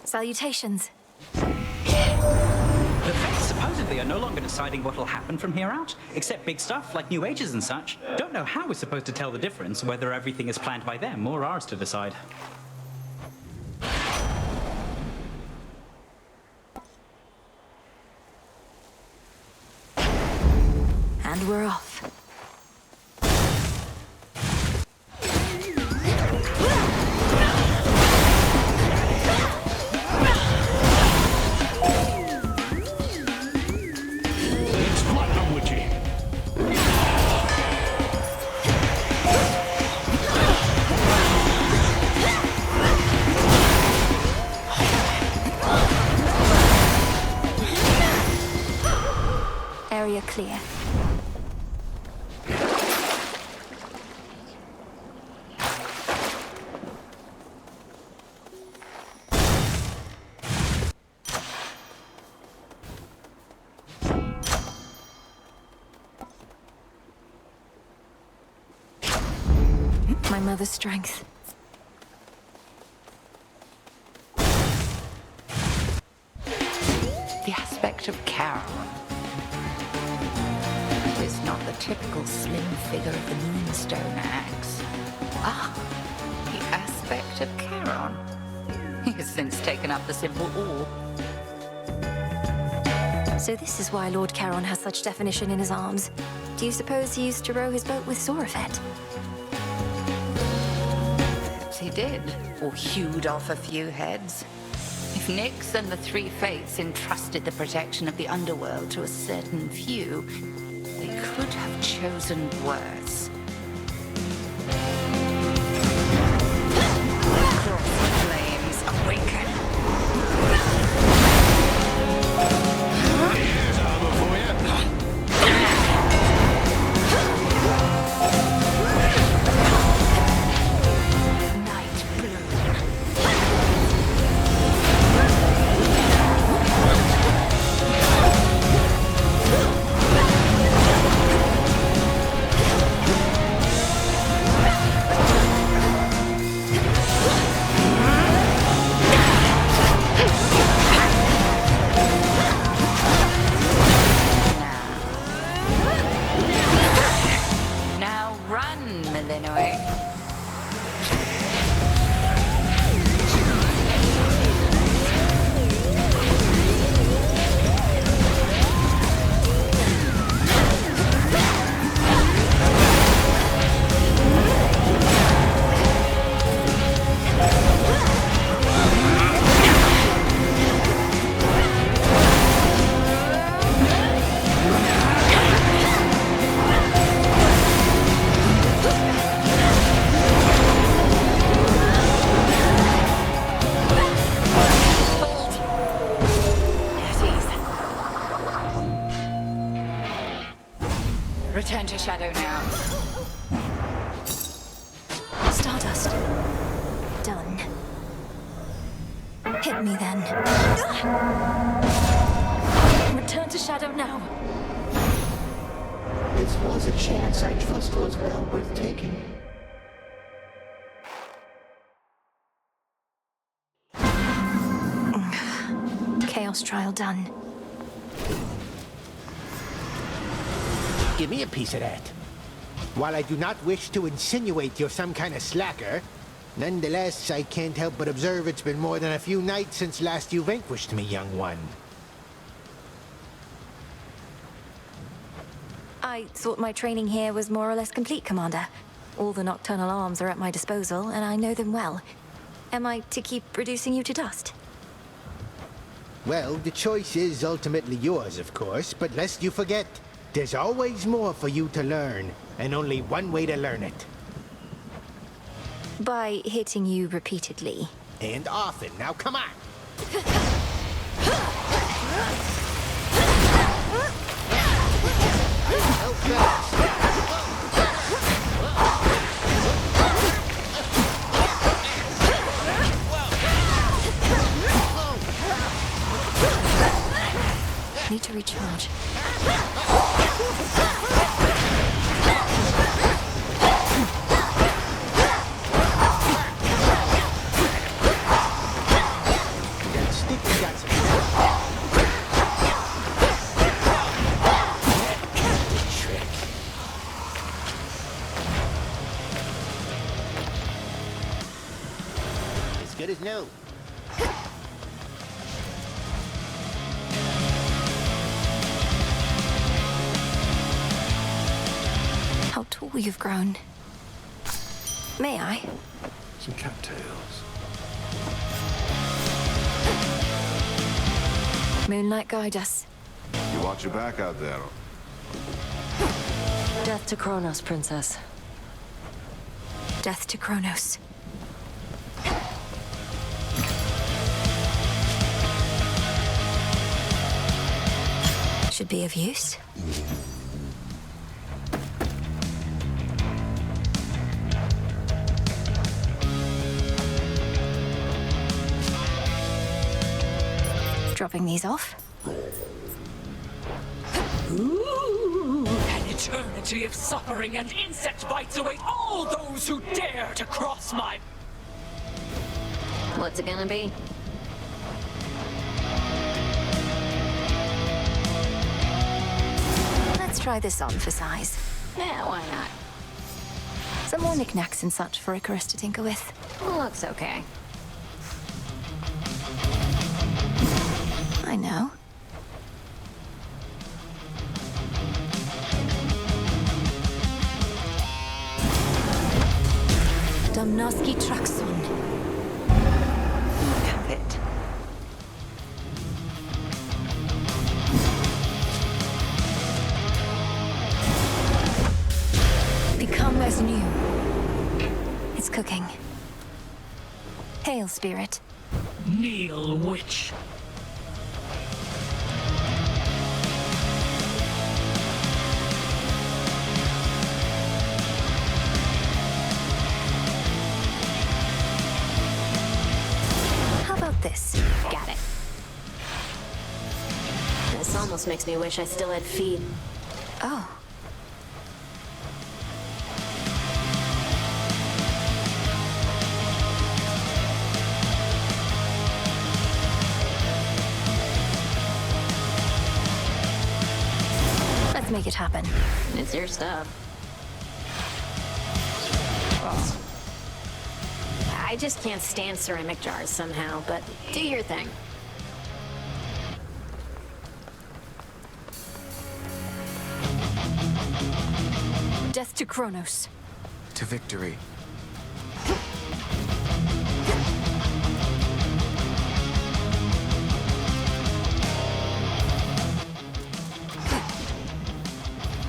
Salutations. The Fates supposedly are no longer deciding what will happen from here out, except big stuff like new ages and such. Don't know how we're supposed to tell the difference, whether everything is planned by them or ours to decide. And we're off. Area clear. My mother's strength. The aspect of Charon. It is not the typical slim figure of the Moonstone axe. Ah, the aspect of Charon. He has since taken up the simple orb. So this is why Lord Charon has such definition in his arms. Do you suppose he used to row his boat with Sorafet? Perhaps he did, or hewed off a few heads. If Nyx and the Three Fates entrusted the protection of the underworld to a certain few, they could have chosen worse. Cross flames awaken. Here's armor for you. Night bloom. Now run, Millenoi. Return to shadow now. Stardust. Done. Hit me then. Return to shadow now. This was a chance I trust was well worth taking. Chaos trial done. Give me a piece of that. While I do not wish to insinuate you're some kind of slacker, nonetheless, I can't help but observe it's been more than a few nights since last you vanquished me, young one. I thought my training here was more or less complete, Commander. All the nocturnal arms are at my disposal, and I know them well. Am I to keep reducing you to dust? Well, the choice is ultimately yours, of course, but lest you forget, there's always more for you to learn, and only one way to learn it. By hitting you repeatedly. And often. Now, come on! Need to recharge. As good as new. How tall you've grown. May I? Some cattails. Moonlight guide us. You watch your back out there. Death to Kronos, Princess. Death to Kronos. Should be of use. Dropping these off. Ooh, an eternity of suffering and insect bites await all those who dare to cross my... What's it gonna be? try this on for size. Yeah, why not? Some more knickknacks and such for Icarus to tinker with. Looks okay. I know. Domnoski Traxon. Have it. Become as new. It's cooking. Hail, spirit. Kneel, witch. How about this? Got it. This almost makes me wish I still had feet. Oh. Let's make it happen. It's your stuff. I just can't stand ceramic jars somehow, but do your thing. Death to Kronos. To victory.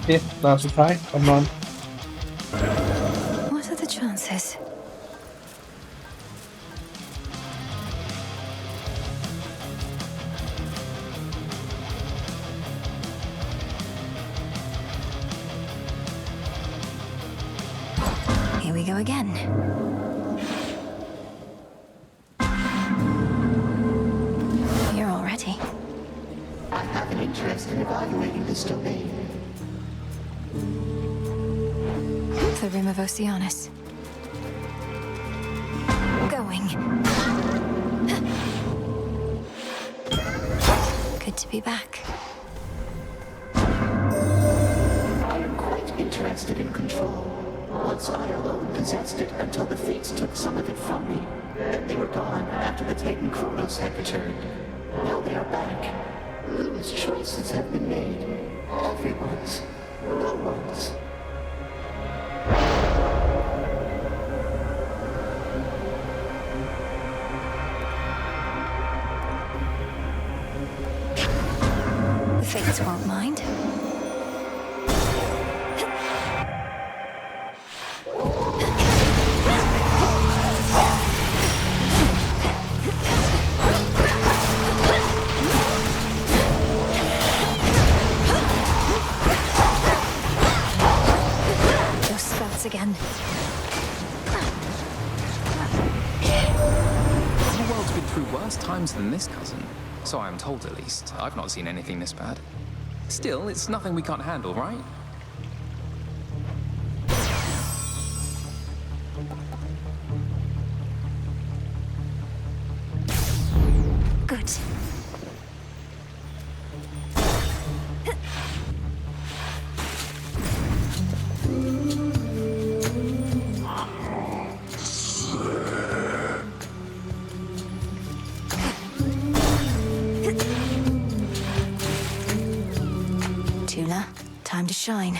Okay, ด่านสุดท้ายกำลัง What are the chances? Here we go again. You're all ready. I have an interest in evaluating this domain. The rim of Oceanus. Going. Good to be back. I am quite interested in control. Once I alone possessed it until the Fates took some of it from me. Then they were gone after the Titan Kronos had returned. Now they are back. Luna's choices have been made. Everyone's. No one's. The Fates won't mind. Those spouts again. The world's been through worse times than this, cousin. So I'm told, at least. I've not seen anything this bad. Still, it's nothing we can't handle, right? Good. Tula, time to shine.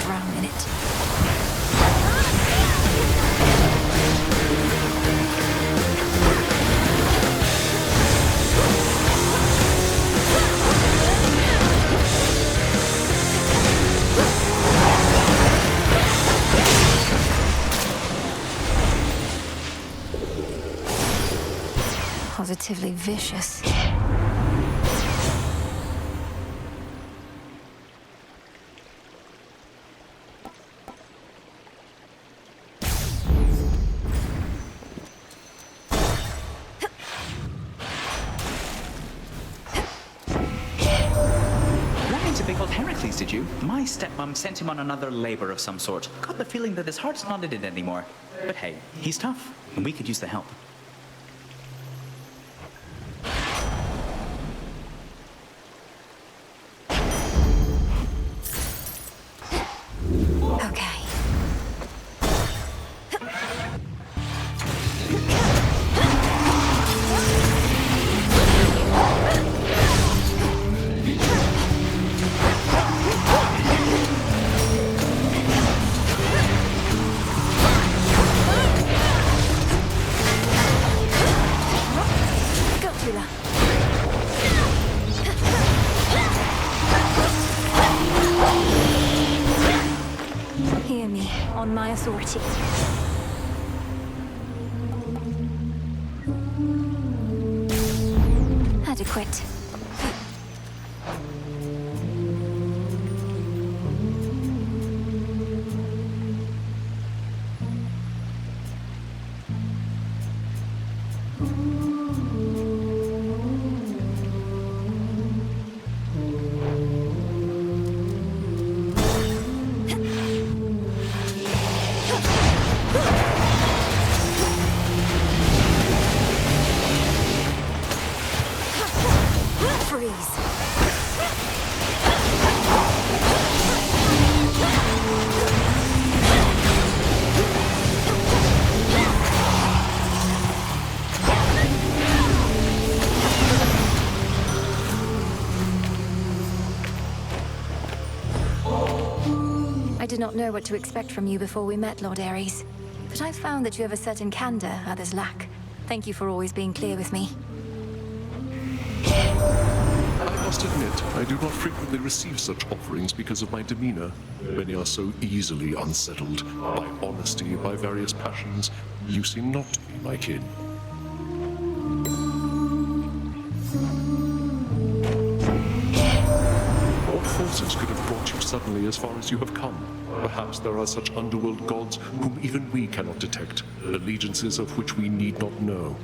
Drown in it. Positively vicious. That means a big called Heracles, did you? My stepmom sent him on another labor of some sort. Got the feeling that his heart's not in it anymore. But hey, he's tough, and we could use the help. Okay. Hear me, on my authority. Adequate. I did not know what to expect from you before we met, Lord Ares. But I've found that you have a certain candor others lack. Thank you for always being clear with me. I must admit, I do not frequently receive such offerings because of my demeanor. Many are so easily unsettled by honesty, by various passions. You seem not to be my kin. What forces could have brought you suddenly as far as you have come? Perhaps there are such underworld gods whom even we cannot detect, allegiances of which we need not know.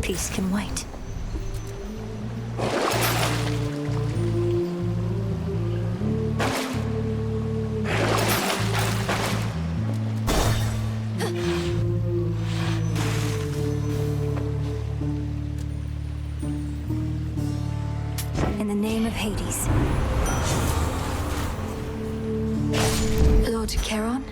Peace can wait. In the name of Hades. Lord Charon?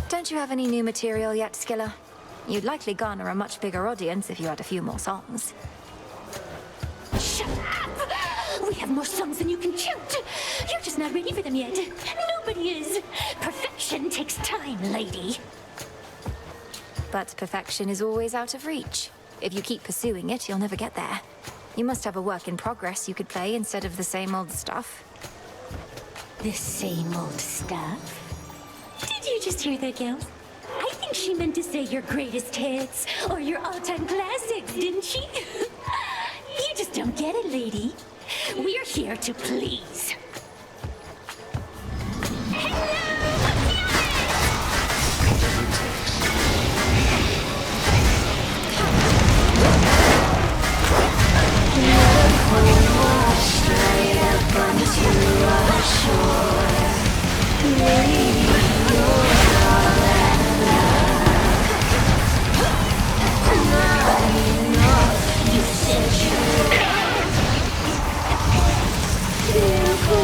Don't you have any new material yet, Skilla? You'd likely garner a much bigger audience if you had a few more songs. Shut up! We have more songs than you can count. You're just not ready for them yet. Nobody is. Perfection takes time, lady. But perfection is always out of reach. If you keep pursuing it, you'll never get there. You must have a work in progress you could play instead of the same old stuff. The same old stuff? Did you just hear that, girls? I think she meant to say your greatest hits or your all-time classics, didn't she? You just don't get it, lady. We're here to please. You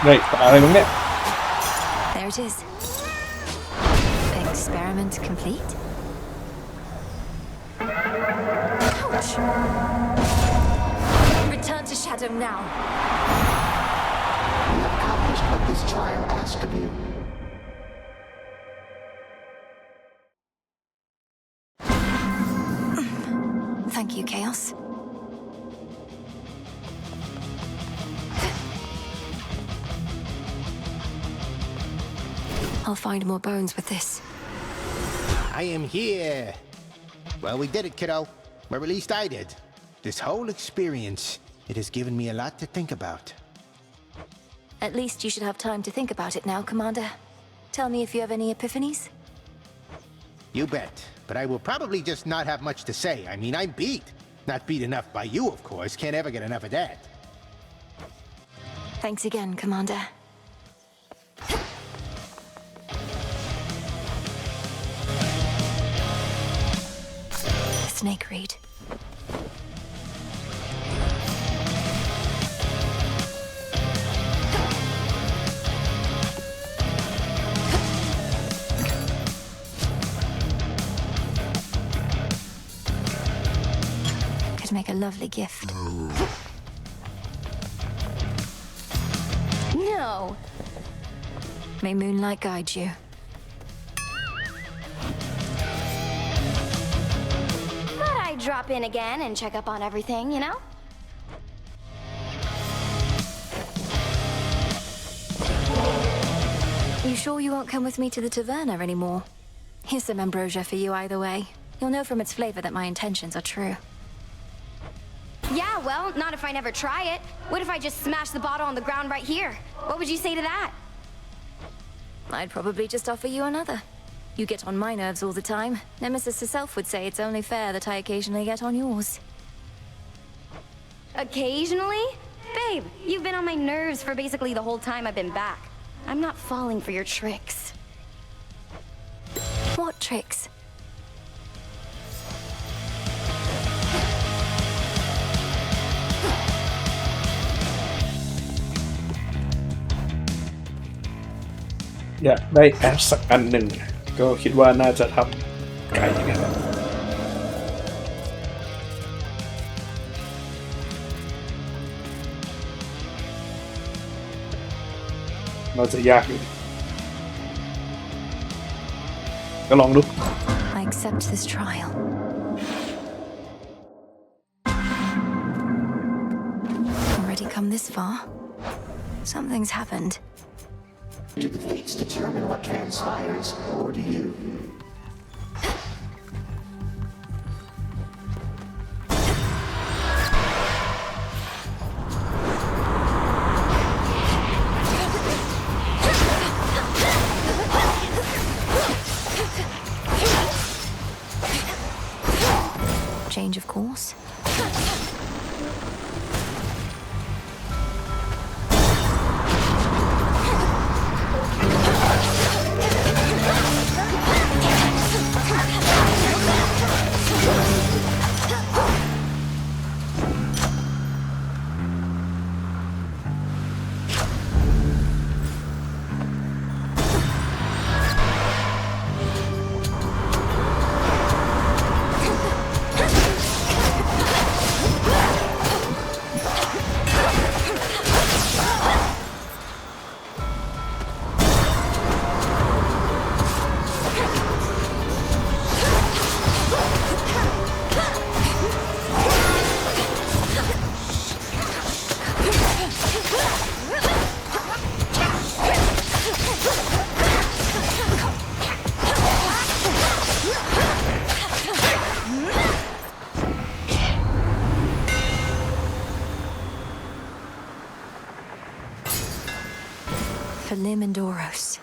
ได้อะไรบ้างเนี่ย There it is. Experiment complete. Ouch. Return to shadow now. You accomplished what this trial asked of you. Thank you, Chaos. I'll find more bones with this. I am here. Well, we did it, kiddo. Or at least I did. This whole experience, it has given me a lot to think about. At least you should have time to think about it now, Commander. Tell me if you have any epiphanies. You bet. But I will probably just not have much to say. I mean, I'm beat. Not beat enough by you, of course. Can't ever get enough of that. Thanks again, Commander. Snake reed. Could make a lovely gift. No. May moonlight guide you. Drop in again and check up on everything, you know? You sure you won't come with me to the taverna anymore? Here's some ambrosia for you either way. You'll know from its flavor that my intentions are true. Yeah, well, not if I never try it. What if I just smash the bottle on the ground right here? What would you say to that? I'd probably just offer you another. You get on my nerves all the time. Nemesis herself would say it's only fair that I occasionally get on yours. Occasionally? Babe, you've been on my nerves for basically the whole time I've been back. I'm not falling for your tricks. What tricks? Yeah, ได้แอปสักอันหนึ่งก็คิดว่าน่าจะทำไก่กันนะเราจะยากอยู่ก็ลองดู I accept this trial. Already come this far? Something's happened. Do the fates determine what transpires, or do you? Change of course. Moros.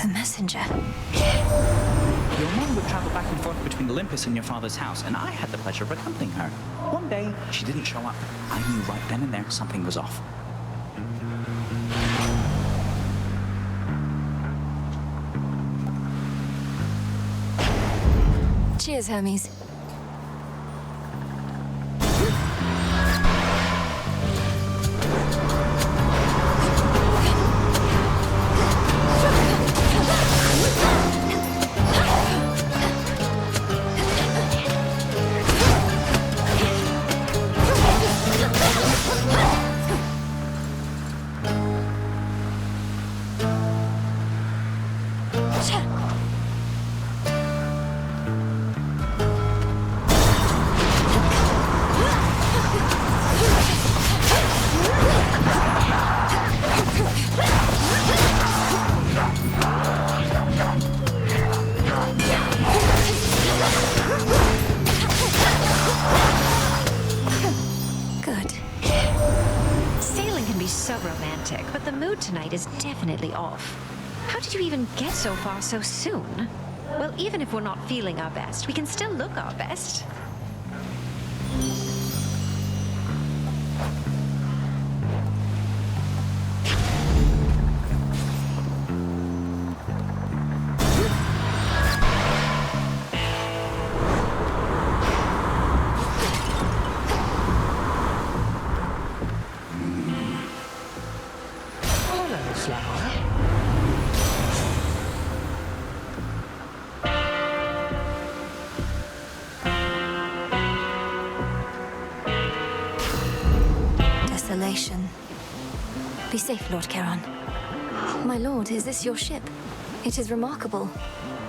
The messenger. Your mom would travel back and forth between Olympus and your father's house, and I had the pleasure of accompanying her. One day, she didn't show up. I knew right then and there something was off. Cheers, Hermes. But the mood tonight is definitely off. How did you even get so far so soon? Well, even if we're not feeling our best, we can still look our best. Be safe, Lord Charon. My lord, is this your ship? It is remarkable.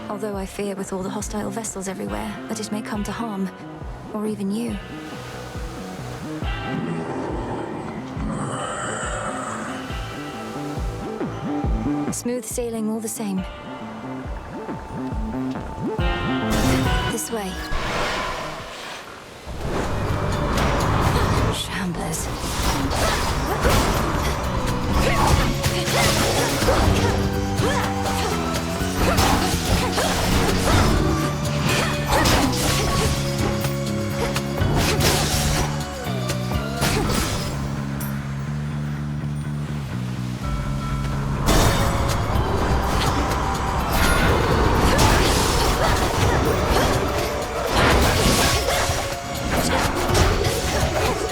Although I fear with all the hostile vessels everywhere that it may come to harm. Or even you. Smooth sailing all the same. This way. Shamblers.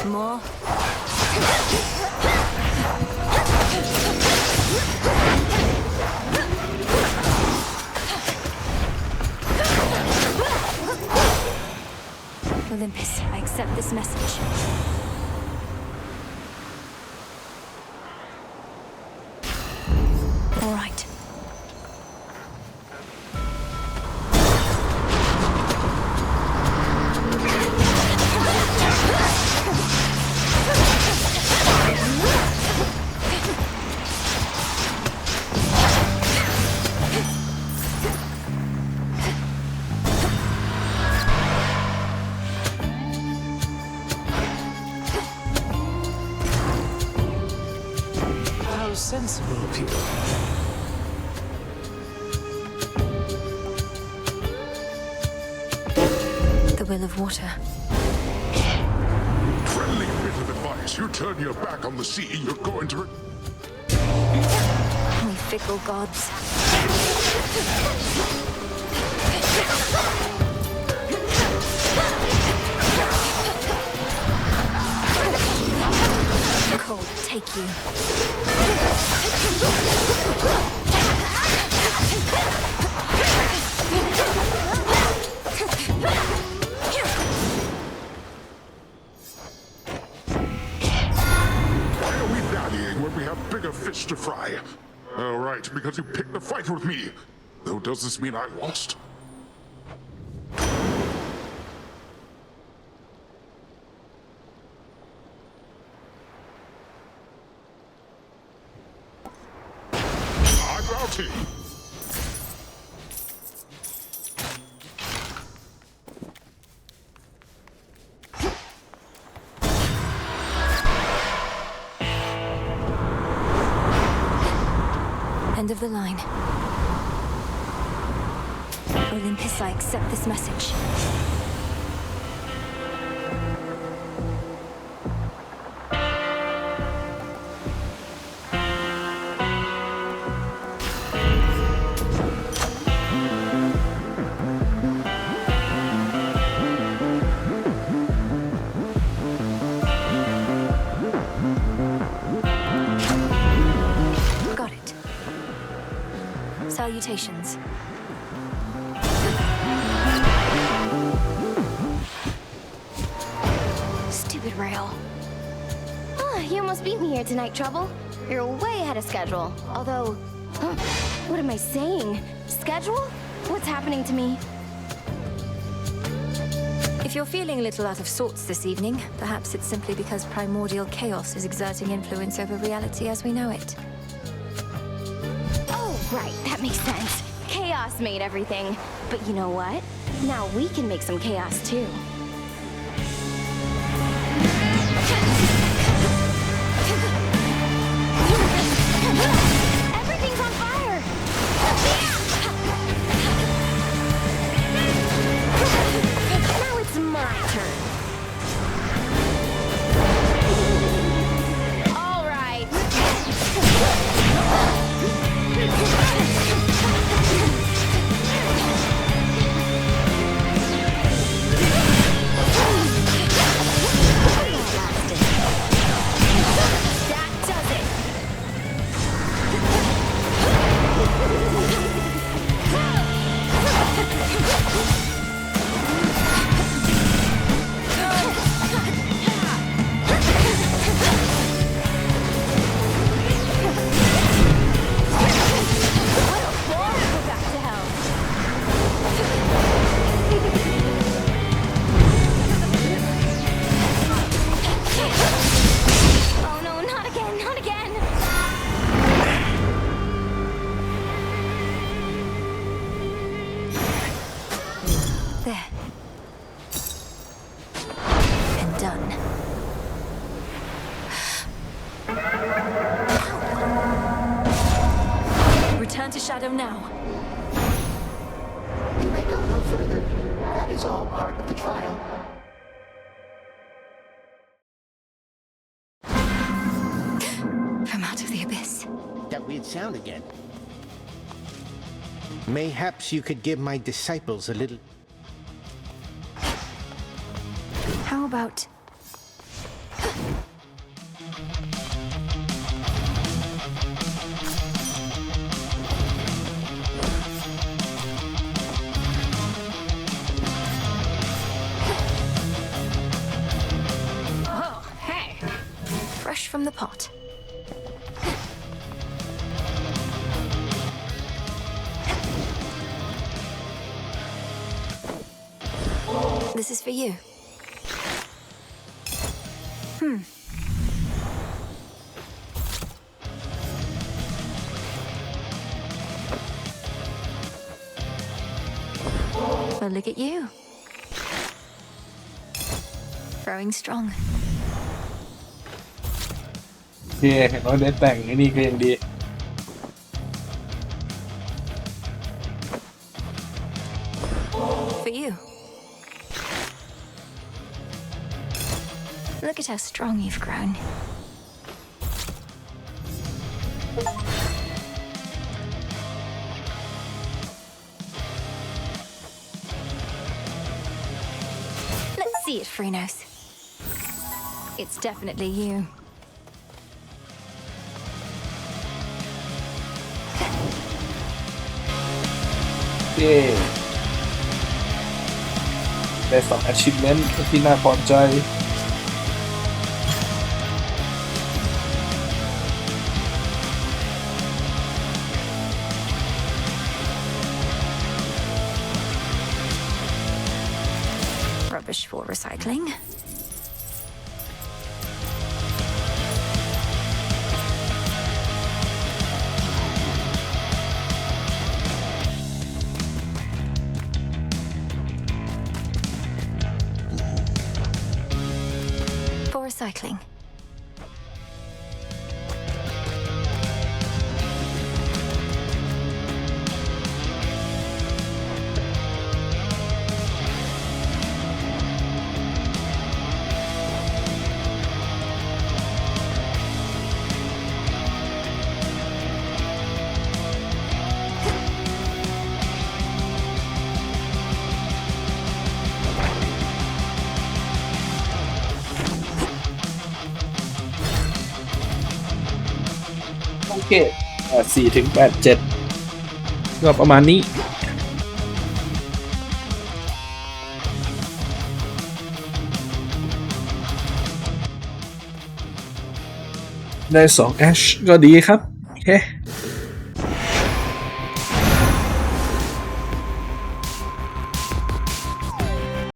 More. Olympus, I accept this message. All right. Sensible of you. The will of water. Friendly bit of advice. You turn your back on the sea, you're going to... We fickle gods. Cold, take you. Why are we dallying when we have bigger fish to fry? Oh, right, because you picked a fight with me. Though does this mean I lost? Bounty! End of the line. Olympus, I accept this message. Salutations. Stupid rail. Ah, you almost beat me here tonight, Trouble. You're way ahead of schedule. Although, what am I saying? Schedule? What's happening to me? If you're feeling a little out of sorts this evening, perhaps it's simply because primordial chaos is exerting influence over reality as we know it. Oh, right, that makes sense. Chaos made everything. But you know what? Now we can make some chaos too. Everything's on fire! Now it's my turn. All right. That does it. Oh no, not again, not again! There. And done. Return to shadow now. You may go no further. That is all part of the trial. From out of the abyss. That weird sound again. Mayhaps you could give my disciples a little... How about... Oh, hey. fresh from the pot. This is for you. Well, look at you. Growing strong. โอเคเห็นว่าได้แต่งไอ้นี่ก็ยังดี For you. Look at how strong you've grown. Let's see it, Phrynos. It's definitely you. เย้ได้2 achievement ที่น่าพอใจ Rubbish for recycling. For recycling.โอเค 4 ถึง 8 7 ก็ประมาณนี้ได้2 Ash ก็ดีครับโอเค